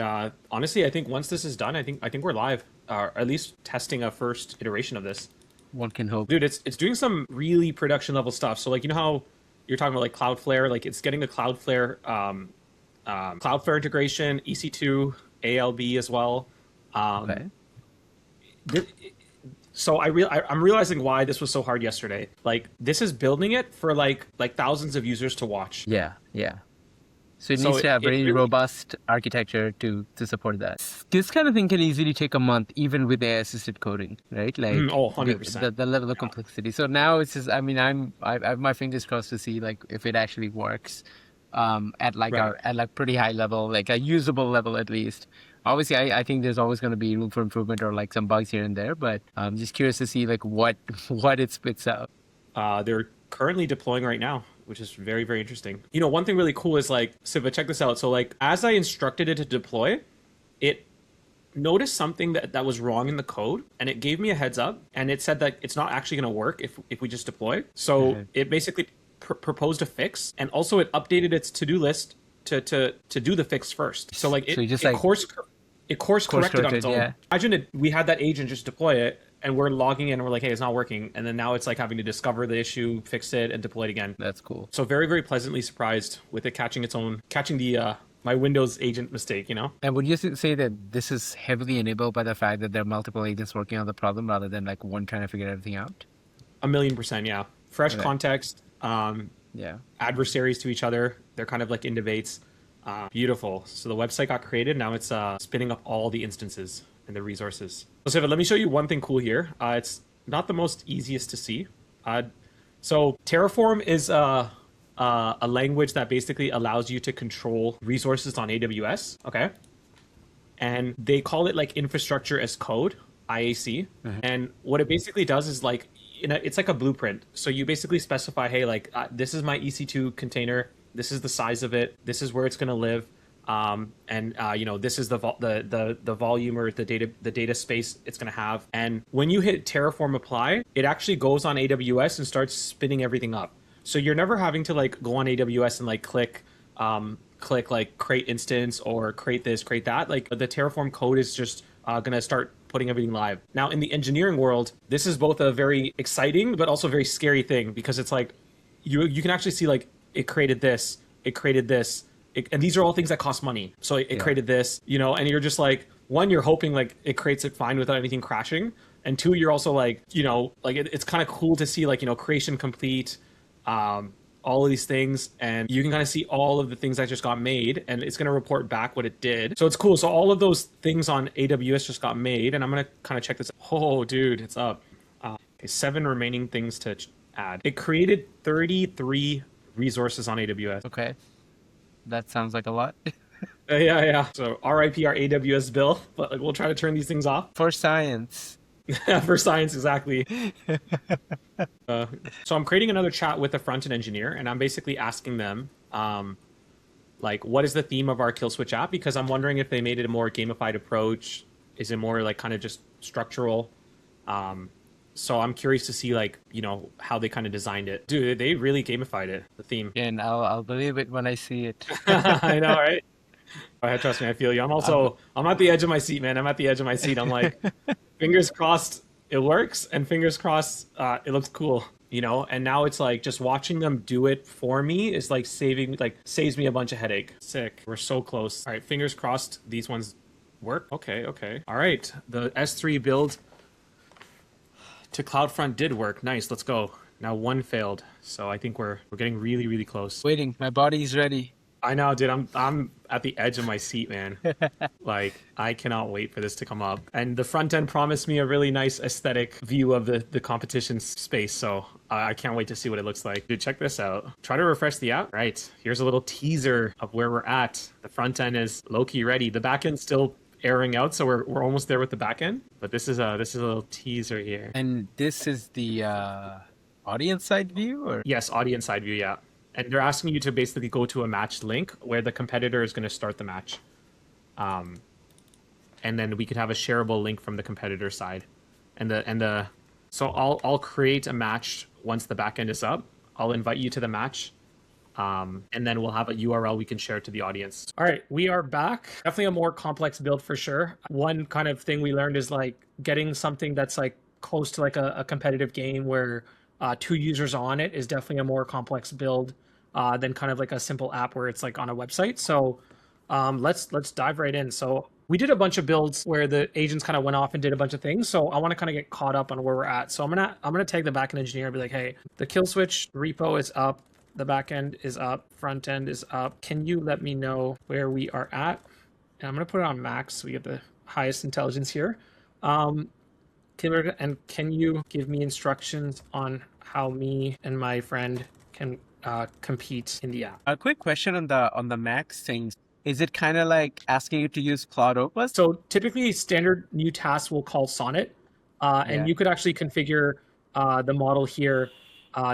honestly, I think once this is done, I think we're live, or at least testing a first iteration of this. One can hope. Dude, it's doing some really production level stuff. So like, how you're talking about like Cloudflare, like it's getting the Cloudflare integration, EC2, ALB as well. So I'm realizing why this was so hard yesterday. Like this is building it for like thousands of users to watch. Yeah. So it needs to have very robust architecture to support that. This kind of thing can easily take a month, even with AI-assisted coding, right? Like 100%. The level of complexity. So now it's just, I have my fingers crossed to see like if it actually works at pretty high level, like a usable level at least. Obviously, I think there's always going to be room for improvement or like some bugs here and there, but I'm just curious to see like what it spits out. They're currently deploying right now, which is very, very interesting. One thing really cool is like, Siva, check this out. So like, as I instructed it to deploy, it noticed something that was wrong in the code and it gave me a heads up and it said that it's not actually going to work if we just deploy. So it basically proposed a fix and also it updated its to-do list to do the fix first. So like it course corrected on its own. Yeah. Imagine we had that agent just deploy it and we're logging in and we're like, hey, it's not working. And then now it's like having to discover the issue, fix it, and deploy it again. That's cool. So very, very pleasantly surprised with it catching the my Windows agent mistake, And would you say that this is heavily enabled by the fact that there are multiple agents working on the problem rather than like one trying to figure everything out? 1,000,000%, yeah. Fresh context, adversaries to each other. They're kind of like in debates. Beautiful. So the website got created. Now it's spinning up all the instances and the resources. So let me show you one thing cool here. It's not the most easiest to see. So Terraform is a language that basically allows you to control resources on AWS. Okay. And they call it like infrastructure as code, IAC. And what it basically does is like, it's like a blueprint. So you basically specify, hey, like this is my EC2 container. This is the size of it. This is where it's going to live. And this is the volume or the data space it's going to have. And when you hit Terraform apply, it actually goes on AWS and starts spinning everything up. So you're never having to like go on AWS and like click like create instance or create this, create that. Like the Terraform code is just going to start putting everything live. Now in the engineering world, this is both a very exciting but also very scary thing, because it's like you can actually see like it created this, and these are all things that cost money. So it created this, and you're just like, one, you're hoping like it creates it fine without anything crashing, and two, you're also like, it's kind of cool to see like, creation complete, all of these things, and you can kind of see all of the things that just got made, and it's going to report back what it did. So it's cool. So all of those things on AWS just got made, and I'm going to kind of check this. Oh, dude, it's up. Okay, 7 remaining things to add. It created 33 resources on AWS. Okay. That sounds like a lot. Yeah. So RIP our AWS bill, but like, we'll try to turn these things off. For science. For science, exactly. So I'm creating another chat with a front-end engineer, and I'm basically asking them, like, what is the theme of our Kill Switch app? Because I'm wondering if they made it a more gamified approach. Is it more like kind of just structural? So I'm curious to see like, how they kind of designed it. Dude, they really gamified it, the theme. And I'll believe it when I see it. I know, right? Trust me, I feel you. I'm at the edge of my seat, man. I'm at the edge of my seat. I'm like, fingers crossed it works, and fingers crossed it looks cool, And now it's like just watching them do it for me is like saves me a bunch of headache. Sick. We're so close. All right, fingers crossed these ones work. Okay. All right, the S3 build to CloudFront did work. Nice. Let's go. Now one failed, so I think we're getting really, really close. Waiting. My body's ready. I know, dude. I'm at the edge of my seat, man. Like, I cannot wait for this to come up. And the front end promised me a really nice aesthetic view of the competition space, so I can't wait to see what it looks like. Dude, check this out. Try to refresh the app. Right. Here's a little teaser of where we're at. The front end is low-key ready. The back end's still airing out, so we're almost there with the back end. But this is a little teaser here. And this is the audience side view, or? Yes, audience side view, yeah. And they're asking you to basically go to a matched link where the competitor is going to start the match. And then we could have a shareable link from the competitor side. So I'll create a match once the backend is up. I'll invite you to the match. And then we'll have a URL we can share to the audience. All right, we are back. Definitely a more complex build for sure. One kind of thing we learned is like getting something that's like close to like a competitive game where 2 users on it is definitely a more complex build than kind of like a simple app where it's like on a website. So let's dive right in. So we did a bunch of builds where the agents kind of went off and did a bunch of things. So I want to kind of get caught up on where we're at. So I'm gonna tag the backend engineer and be like, hey, the Kill Switch repo is up, the backend is up, front end is up. Can you let me know where we are at? And I'm gonna put it on max so we get the highest intelligence here. And can you give me instructions on how me and my friend can compete in the app? A quick question on the Max things. Is it kind of like asking you to use Cloud Opus? So typically standard new tasks will call Sonnet, and you could actually configure the model here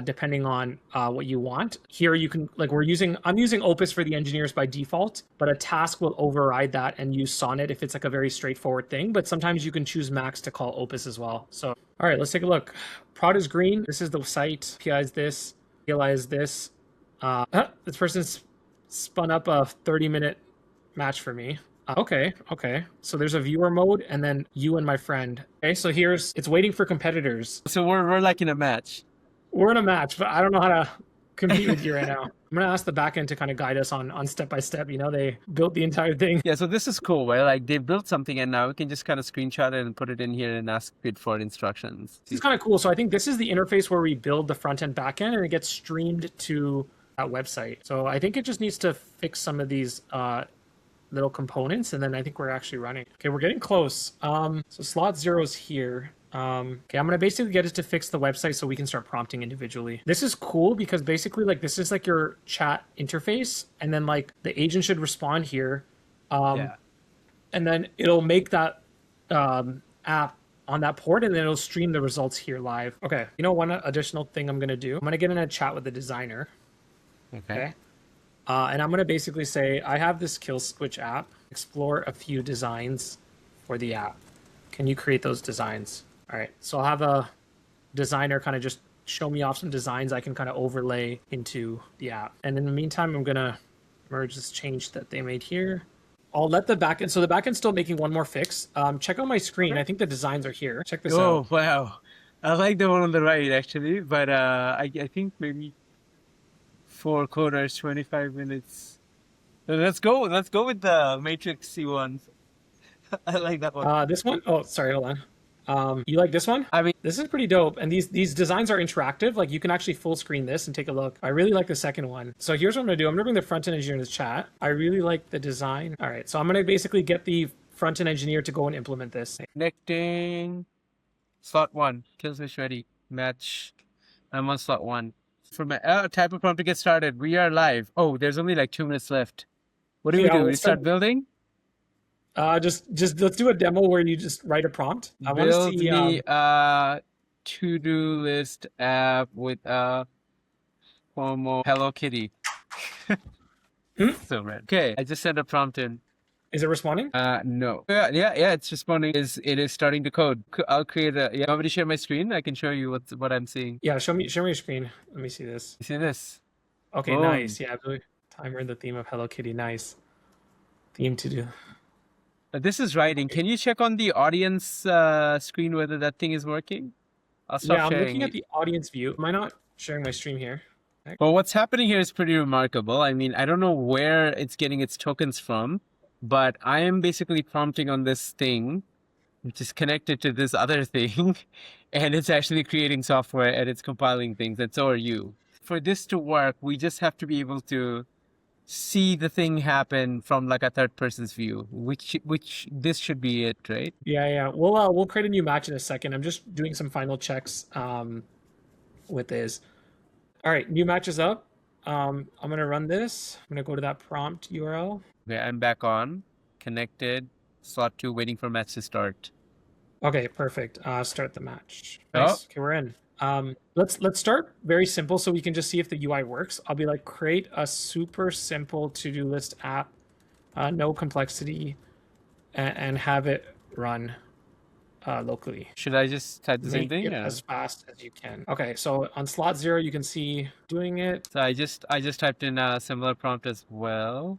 depending on what you want. Here you can, like I'm using Opus for the engineers by default, but a task will override that and use Sonnet if it's like a very straightforward thing. But sometimes you can choose Max to call Opus as well. So, all right, let's take a look. Prod is green. This is the site. PI is this. PLI is this. This person's spun up a 30-minute match for me. Okay. So there's a viewer mode and then you and my friend. Okay, so it's waiting for competitors. So we're like in a match. We're in a match, but I don't know how to compete with you right now. I'm going to ask the backend to kind of guide us on step-by-step. They built the entire thing. Yeah, so this is cool, right? Like they built something and now we can just kind of screenshot it and put it in here and ask it for instructions. This is kind of cool. So I think this is the interface where we build the front-end, backend, and it gets streamed to that website. So I think it just needs to fix some of these little components, and then I think we're actually running. Okay, we're getting close. So slot 0 is here. Okay, I'm gonna basically get it to fix the website so we can start prompting individually. This is cool because basically like this is like your chat interface, and then like the agent should respond here, and then it'll make that app on that port, and then it'll stream the results here live. Okay, one additional thing I'm gonna do. I'm gonna get in a chat with the designer. Okay. And I'm going to basically say, I have this Kill Switch app. Explore a few designs for the app. Can you create those designs? All right. So I'll have a designer kind of just show me off some designs I can kind of overlay into the app. And in the meantime, I'm going to merge this change that they made here. I'll let the backend. So the backend's still making one more fix. Check out my screen. Okay. I think the designs are here. Check this out. Oh, wow. I like the one on the right, actually. But I think maybe 4 coders, 25 minutes. Let's go with the Matrix C1. I like that one. This one? Oh, sorry, hold on. You like this one? I mean, this is pretty dope. And these designs are interactive. Like you can actually full screen this and take a look. I really like the second one. So here's what I'm gonna do. I'm gonna bring the front-end engineer in the chat. I really like the design. All right, so I'm gonna basically get the front-end engineer to go and implement this. Connecting slot 1. Kill switch ready. Match. I'm on slot 1. For my type of prompt to get started, we are live. Oh, there's only like 2 minutes left. What do we do? We start building? Just let's do a demo where you just write a prompt. I want to see the to-do list app with Hello Kitty. So red. Okay, I just sent a prompt in. Is it responding? No. Yeah, it's responding. It is starting to code. I'll create a. Yeah, want me to share my screen? I can show you what I'm seeing. Yeah, show me your screen. Let me see this. You see this? Okay, boom. Nice. Yeah, timer in the theme of Hello Kitty. Nice. Theme to do. This is writing. Can you check on the audience screen whether that thing is working? I'll stop sharing. Yeah, I'm looking at the audience view. Am I not sharing my stream here? Okay. Well, what's happening here is pretty remarkable. I mean, I don't know where it's getting its tokens from, but I am basically prompting on this thing, which is connected to this other thing, and it's actually creating software and it's compiling things, and so are you. For this to work, we just have to be able to see the thing happen from like a third person's view, which this should be it, right? Yeah. We'll create a new match in a second. I'm just doing some final checks with this. All right, new match is up. I'm gonna run this. I'm gonna go to that prompt URL. Okay, I'm back on, connected, slot 2, waiting for match to start. Okay, perfect. Start the match. Nice. Okay, we're in. Let's start very simple so we can just see if the UI works. I'll be like, create a super simple to-do list app, no complexity, and have it run locally. Should I just type the same thing? Yeah. As fast as you can. Okay, so on slot 0, you can see doing it. So I just typed in a similar prompt as well.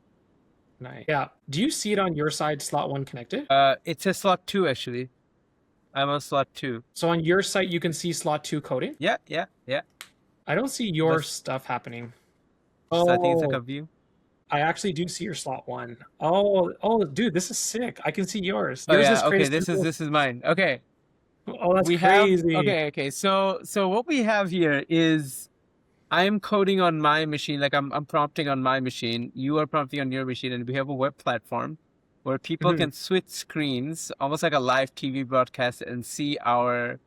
Nice. Yeah. Do you see it on your side, slot 1 connected? It says slot 2 actually. I'm on slot 2. So on your site, you can see slot 2 coding? Yeah. I don't see your stuff happening. Oh, I think it's like a view. I actually do see your slot 1. Oh, dude, this is sick. I can see yours. Oh, yeah. Okay, this is mine. Okay. Oh, that's crazy. Okay. So what we have here is I'm coding on my machine, like I'm prompting on my machine. You are prompting on your machine, and we have a web platform where people can switch screens, almost like a live TV broadcast, and see our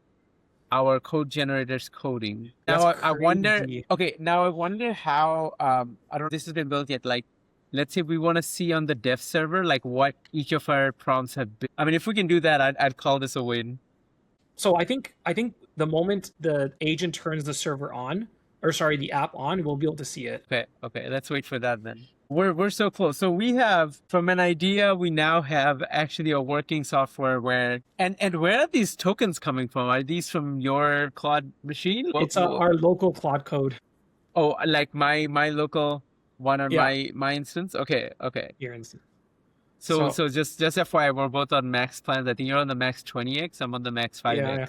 code generators coding. Now I wonder. Okay, now I wonder how. I don't know if this has been built yet. Like, let's say we want to see on the dev server, like what each of our prompts have been. I mean, if we can do that, I'd call this a win. So I think the moment the agent turns the server on, or sorry, the app on, we'll be able to see it. Okay. Let's wait for that then. We're so close. So we have, from an idea, we now have actually a working software where, and where are these tokens coming from? Are these from your Claude machine? It's our local Claude code. Oh, like my local one on my instance? Okay. Your instance. So just FYI, we're both on max plans. I think you're on the max 20x. I'm on the max 5x. Yeah.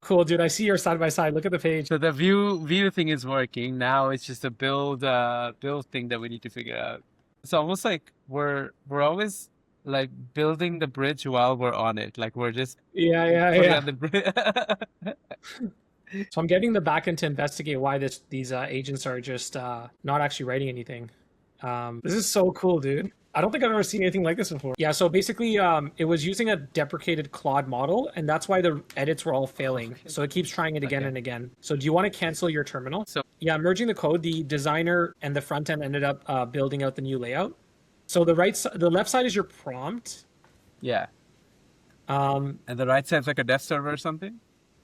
Cool, dude. I see your side by side. Look at the page. So the view thing is working. Now it's just a build thing that we need to figure out. It's almost like we're always like building the bridge while we're on it. Like we're just yeah. On the bridge. So I'm getting the backend to investigate why these agents are just not actually writing anything. This is so cool, dude. I don't think I've ever seen anything like this before. Yeah, so basically it was using a deprecated Claude model, and that's why the edits were all failing. So it keeps trying it again and again. So do you want to cancel your terminal? So yeah, merging the code, the designer and the front end ended up building out the new layout. So the left side is your prompt. Yeah. And the right side's like a dev server or something?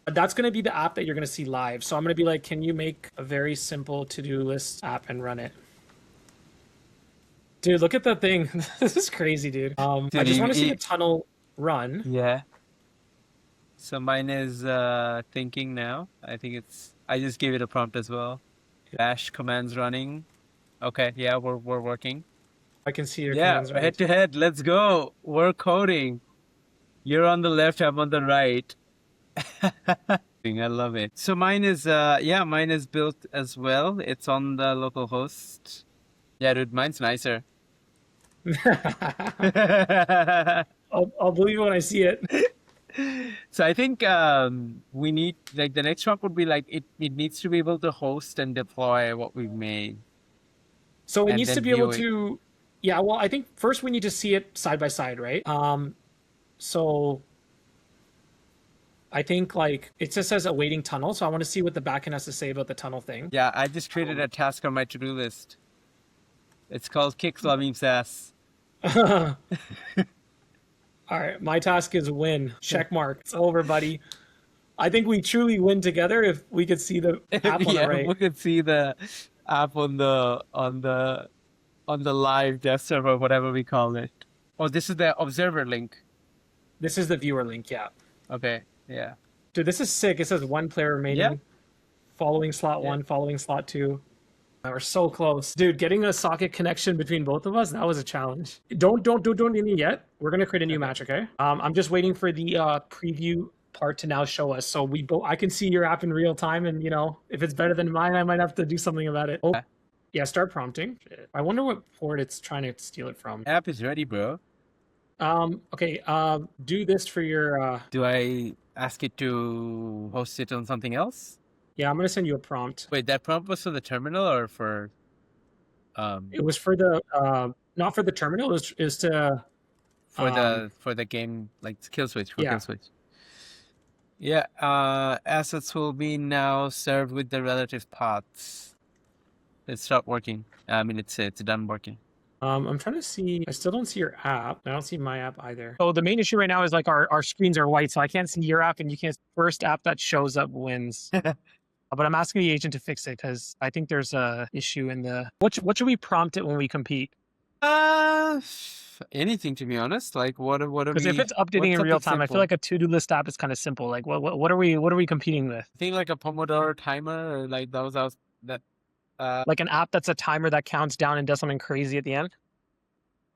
That's going to be the app that you're going to see live. So I'm going to be like, can you make a very simple to-do list app and run it? Dude, look at that thing. This is crazy, dude. Dude, I just want to see the tunnel run. Yeah. So mine is thinking now. I think I just gave it a prompt as well. Bash commands running. Okay, yeah, we're working. I can see your Yeah, commands running. head to head. Let's go. We're coding. You're on the left, I'm on the right. I love it. So mine is mine is built as well. It's on the local host. Yeah, dude, mine's nicer. I'll believe it when I see it. So I think we need, like, the next prompt would be like it needs to be able to host and deploy what we've made. So it And needs to then be able view it. to, yeah, well, I think first we need to see it side by side, right? So I think like it just says awaiting tunnel, so I want to see what the backend has to say about the tunnel thing. Yeah, I just created a task on my to-do list. It's called Kick Flamim Sass. All right, my task is win. Check mark. It's over, buddy. I think we truly win together if we could see the app on Yeah, the right. we could see the app on the live dev server, whatever we call it. Oh, this is the observer link. This is the viewer link, yeah. Okay, yeah. Dude, this is sick. It says one player remaining. Yeah. Following slot 1, following slot 2. We're so close. Dude, getting a socket connection between both of us, that was a challenge. Don't anything yet. We're going to create a new match, okay? I'm just waiting for the preview part to now show us. So I can see your app in real time, and, you know, if it's better than mine, I might have to do something about it. Oh, yeah, start prompting. I wonder what port it's trying to steal it from. App is ready, bro. Okay, do this for your... Do I ask it to host it on something else? Yeah, I'm going to send you a prompt. Wait, that prompt was for the terminal or for... It was for the... not for the terminal, it was to... For the game, like kill switch, for kill switch. Yeah, assets will be now served with the relative paths. It's stopped working. I mean, it's done working. I'm trying to see. I still don't see your app. I don't see my app either. So the main issue right now is like our screens are white, so I can't see your app, and you can't. First app that shows up wins. But I'm asking the agent to fix it because I think there's a issue in the. What should we prompt it when we compete? Anything, to be honest. Like what are we? Because if it's updating in real time, simple? I feel like a to-do list app is kind of simple. Like what are we competing with? I think like a Pomodoro timer, or like that. Like an app that's a timer that counts down and does something crazy at the end?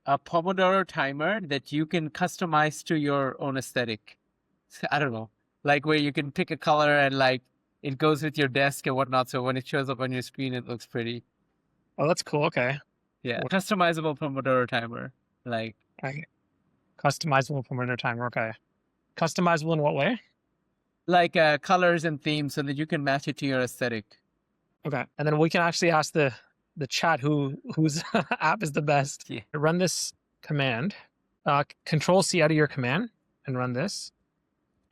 A Pomodoro timer that you can customize to your own aesthetic. I don't know. Like where you can pick a color and like it goes with your desk and whatnot. So when it shows up on your screen, it looks pretty. Oh, that's cool. Okay. Yeah. Customizable Pomodoro timer. Like. Okay. Customizable Pomodoro timer. Okay. Customizable in what way? Like colors and themes so that you can match it to your aesthetic. Okay, and then we can actually ask the chat whose app is the best. Yeah. Run this command, Control C out of your command, and run this.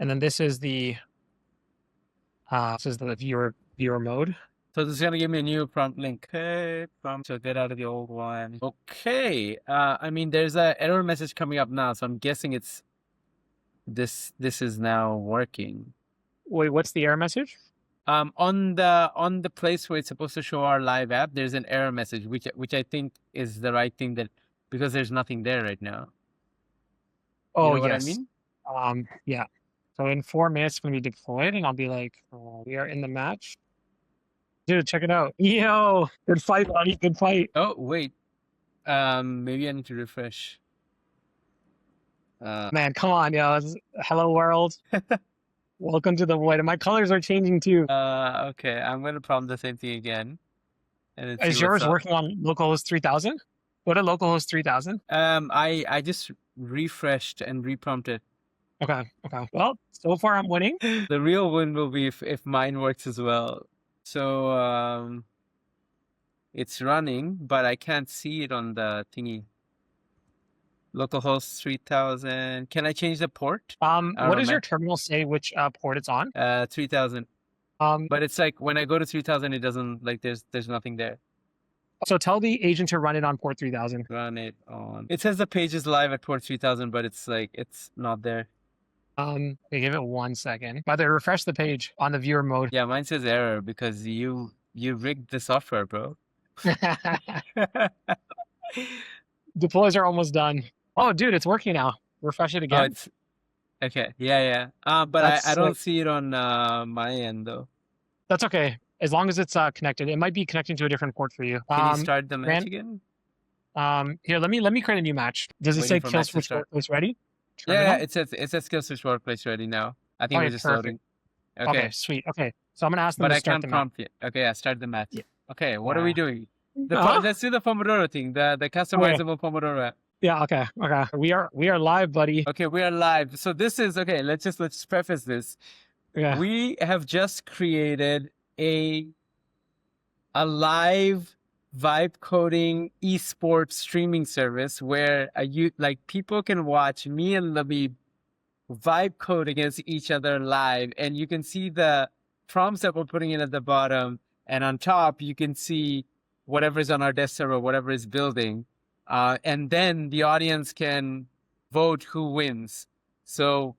And then this is the viewer mode. So this is gonna give me a new prompt link. Okay, prompt. So get out of the old one. Okay. I mean, there's a error message coming up now, so I'm guessing it's this is now working. Wait, what's the error message? On the place where it's supposed to show our live app, there's an error message, which I think is the right thing, that because there's nothing there right now. Oh, you know yes. What I mean? Yeah. So in 4 minutes when we deploy it, and I'll be like, we are in the match. Dude, check it out. Yo, good fight, buddy. Good fight. Oh, wait. Maybe I need to refresh. Man, come on, yo. Hello world. Welcome to the void. My colors are changing too. Okay. I'm gonna prompt the same thing again. And is yours working on localhost 3000? Go to localhost 3000. I just refreshed and reprompted. Okay. Well, so far I'm winning. The real win will be if mine works as well. So it's running, but I can't see it on the thingy. Localhost 3000. Can I change the port? What does your terminal say which port it's on? 3000. But it's like when I go to 3000, it doesn't, like, there's nothing there. So tell the agent to run it on port 3000. Run it on. It says the page is live at port 3000, but it's like it's not there. Okay, give it 1 second. By the way, refresh the page on the viewer mode. Yeah, mine says error because you rigged the software, bro. Deploys are almost done. Oh, dude, it's working now. Refresh it Oh, again. it's okay. Yeah, yeah. But That's I don't sick. see it on my end though. That's okay. As long as it's connected. It might be connecting to a different port for you. Can you start the match Grant, again? here, let me create a new match. Does it Waiting say for kill match to switch start. workplace ready? Yeah, Terminal? it says skill switch workplace ready now. I think we're Okay, just perfect. loading. Okay. Okay, sweet. Okay. So I'm gonna ask them But to I start can't the match. prompt it. Okay, yeah, start the match. Yeah. Okay, what are we doing? Huh? Let's do the Pomodoro thing, the customizable Pomodoro app. Yeah, okay. Okay. We are live, buddy. Okay, we are live. So this is okay, let's preface this. Yeah. We have just created a live vibe coding esports streaming service where people can watch me and Labib vibe code against each other live, and you can see the prompts that we're putting in at the bottom, and on top you can see whatever's on our dev server, whatever is building, and then the audience can vote who wins. So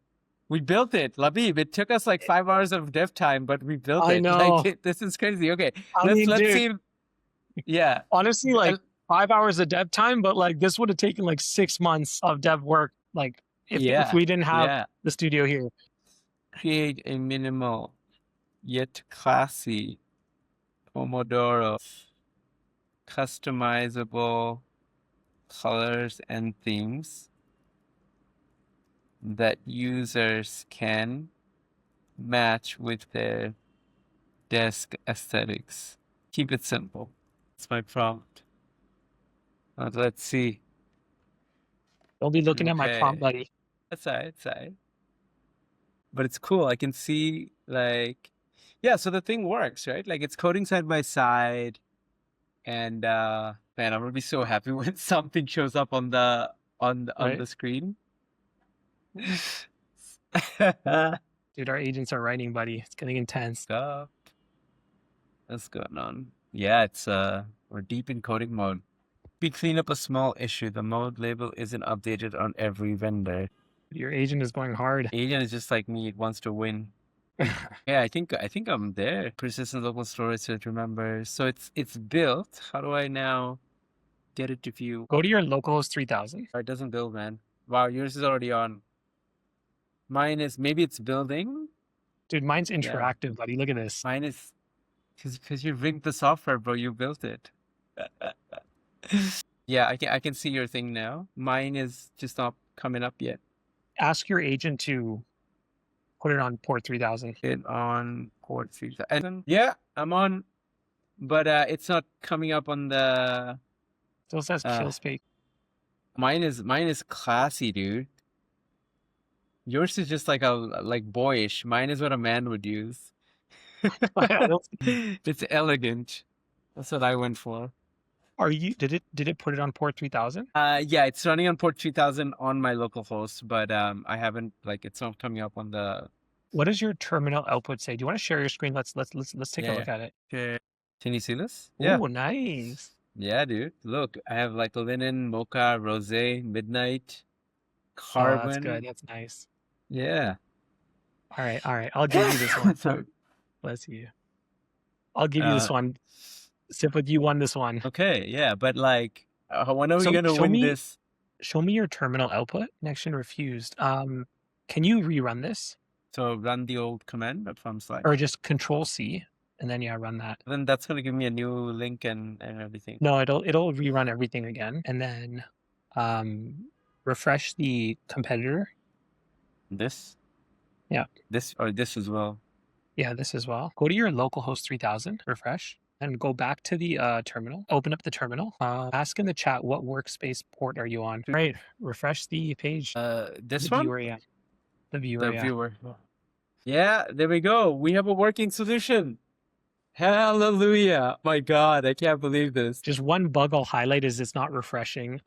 we built it, Labib. It took us like 5 hours of dev time, but we built it. I know. This is crazy. Okay, Let's dude, see. Yeah. Honestly, like 5 hours of dev time, but like this would have taken like 6 months of dev work. Like if we didn't have the studio here. Create a minimal yet classy Pomodoro customizable colors and themes that users can match with their desk aesthetics. Keep it simple. That's my prompt. Let's see. Don't be looking at my prompt, buddy. That's all right. But it's cool. I can see like, yeah, so the thing works, right? Like it's coding side by side. And man, I'm gonna be so happy when something shows up on the screen. Dude, our agents are writing, buddy. It's getting intense. What's going on? Yeah, it's we're deep in coding mode. We clean up a small issue. The mode label isn't updated on every vendor. Your agent is going hard. Agent is just like me. It wants to win. Yeah, I think I'm there. Persistent local storage to remember. So it's built. How do I now get it to view? Go to your localhost 3000. It doesn't build, man. Wow, yours is already on. Mine is, maybe it's building. Dude, mine's interactive, buddy. Look at this. Mine is because you rigged the software, bro. You built it. Yeah, I can see your thing now. Mine is just not coming up yet. Ask your agent to put it on port 3000. It on port 3000. Yeah, I'm on, but it's not coming up on the. Still says kill space. Mine is classy, dude. Yours is just like boyish. Mine is what a man would use. It's elegant. That's what I went for. Did it put it on port 3000? Yeah, it's running on port 3000 on my local host, but I haven't it's not coming up on the. What does your terminal output say? Do you want to share your screen? Let's take a look at it. Okay. Can you see this? Yeah. Oh, nice. Yeah, dude. Look, I have like linen, mocha, rosé, midnight, carbon. Oh, that's good. That's nice. Yeah. All right. I'll give you this one. Bless you. I'll give you this one. Sipud, you won this one. Okay, yeah, but like, when are we gonna win this? Show me your terminal output. Connection refused. Can you rerun this? So run the old command from Slack, or just Control C and then run that. Then that's gonna give me a new link and everything. No, it'll rerun everything again, and then refresh the competitor. This. Yeah. This or this as well. Yeah, this as well. Go to your localhost 3000. Refresh. And go back to the terminal. Open up the terminal. Ask in the chat what workspace port are you on. Right. Refresh the page. This one. Viewer, yeah. The viewer. The viewer. Yeah, there we go. We have a working solution. Hallelujah! My God, I can't believe this. Just one bug I'll highlight is it's not refreshing.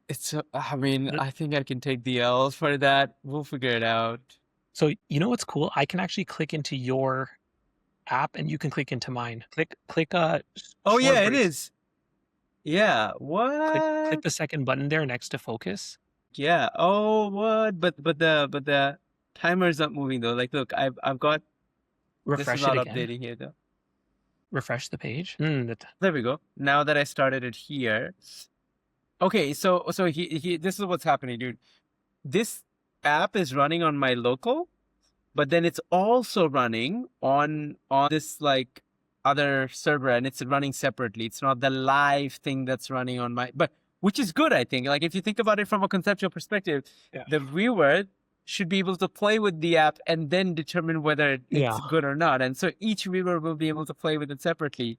It's. I mean, I think I can take the L for that. We'll figure it out. So you know what's cool? I can actually click into your app and you can click into mine. Click oh yeah, it is. Yeah. What? Click the second button there next to focus. Yeah. Oh, what? But the timer is not moving though. Like, look, I've got. Refresh this is it not again. Updating here though. Refresh the page. There we go. Now that I started it here, Okay, so this is what's happening, dude. This app is running on my local, but then it's also running on this like other server, and it's running separately. It's not the live thing that's running on my, but which is good, I think. Like if you think about it from a conceptual perspective, the viewer should be able to play with the app and then determine whether it's good or not. And so each viewer will be able to play with it separately.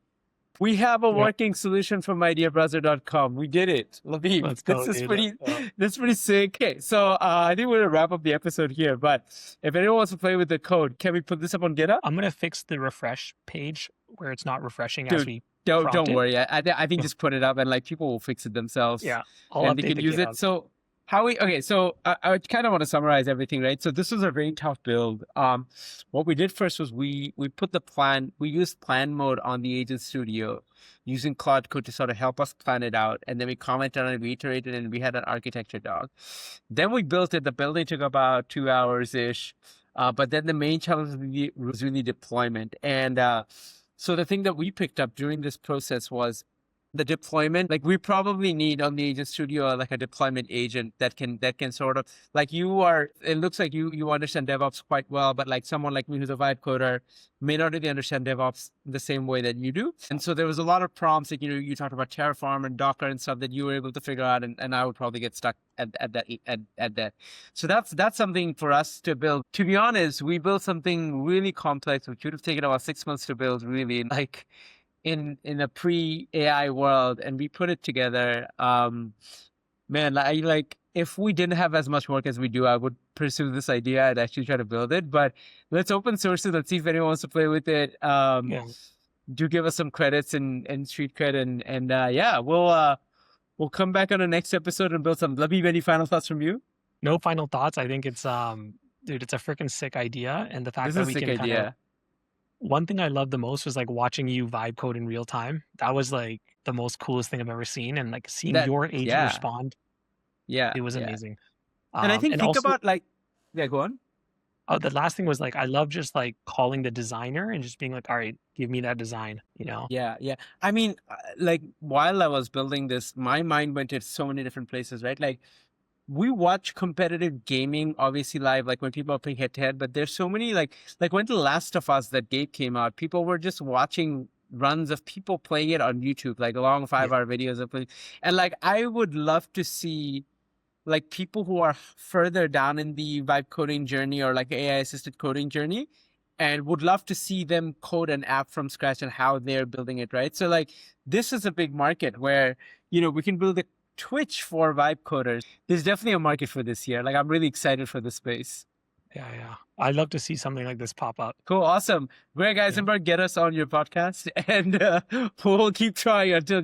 We have a working solution from ideabrowser.com. We did it. Labib, this is pretty sick. Okay, so I think we're gonna wrap up the episode here, but if anyone wants to play with the code, can we put this up on GitHub? I'm gonna fix the refresh page where it's not refreshing as we don't worry. I think just put it up and like people will fix it themselves. Yeah, and they can use it. So I kind of want to summarize everything, right? So this was a very tough build. What we did first was we put the plan, we used plan mode on the Agent Studio using Claude Code to sort of help us plan it out. And then we commented on it, we iterated, and we had an architecture doc. Then we built it. The building took about 2 hours-ish. But then the main challenge was really deployment. And so the thing that we picked up during this process was the deployment. Like we probably need on the Agent Studio like a deployment agent that can sort of like it looks like you understand DevOps quite well, but like someone like me who's a vibe coder may not really understand DevOps the same way that you do. And so there was a lot of prompts like you talked about Terraform and Docker and stuff that you were able to figure out, and I would probably get stuck at that. So that's something for us to build. To be honest, we built something really complex, which would have taken about 6 months to build, really, like in a pre-AI world, and we put it together. Man, like if we didn't have as much work as we do, I would pursue this idea and actually try to build it. But let's open source it. Let's see if anyone wants to play with it. Do give us some credits and street cred, and yeah, we'll come back on the next episode and build some. Labib, any final thoughts from you? No final thoughts. I think it's dude, it's a freaking sick idea, and the fact that we can kind of. One thing I loved the most was like watching you vibe code in real time. That was like the most coolest thing I've ever seen, and like seeing your agent respond. Yeah, it was amazing. And I think also, about like, go on. Oh, the last thing was like I love just like calling the designer and just being like, all right, give me that design, you know? Yeah. I mean, like while I was building this, my mind went to so many different places, right? Like we watch competitive gaming obviously live, like when people are playing head to head, but there's so many like when The Last of Us, that game came out, people were just watching runs of people playing it on YouTube, like long 5-hour videos of playing. And like, I would love to see like people who are further down in the vibe coding journey or like AI assisted coding journey, and would love to see them code an app from scratch and how they're building it, right? So like, this is a big market where, we can build a Twitch for vibe coders. There's definitely a market for this year. Like I'm really excited for this space. Yeah. I'd love to see something like this pop up. Cool. Awesome. Greg Eisenberg, get us on your podcast, and we'll keep trying until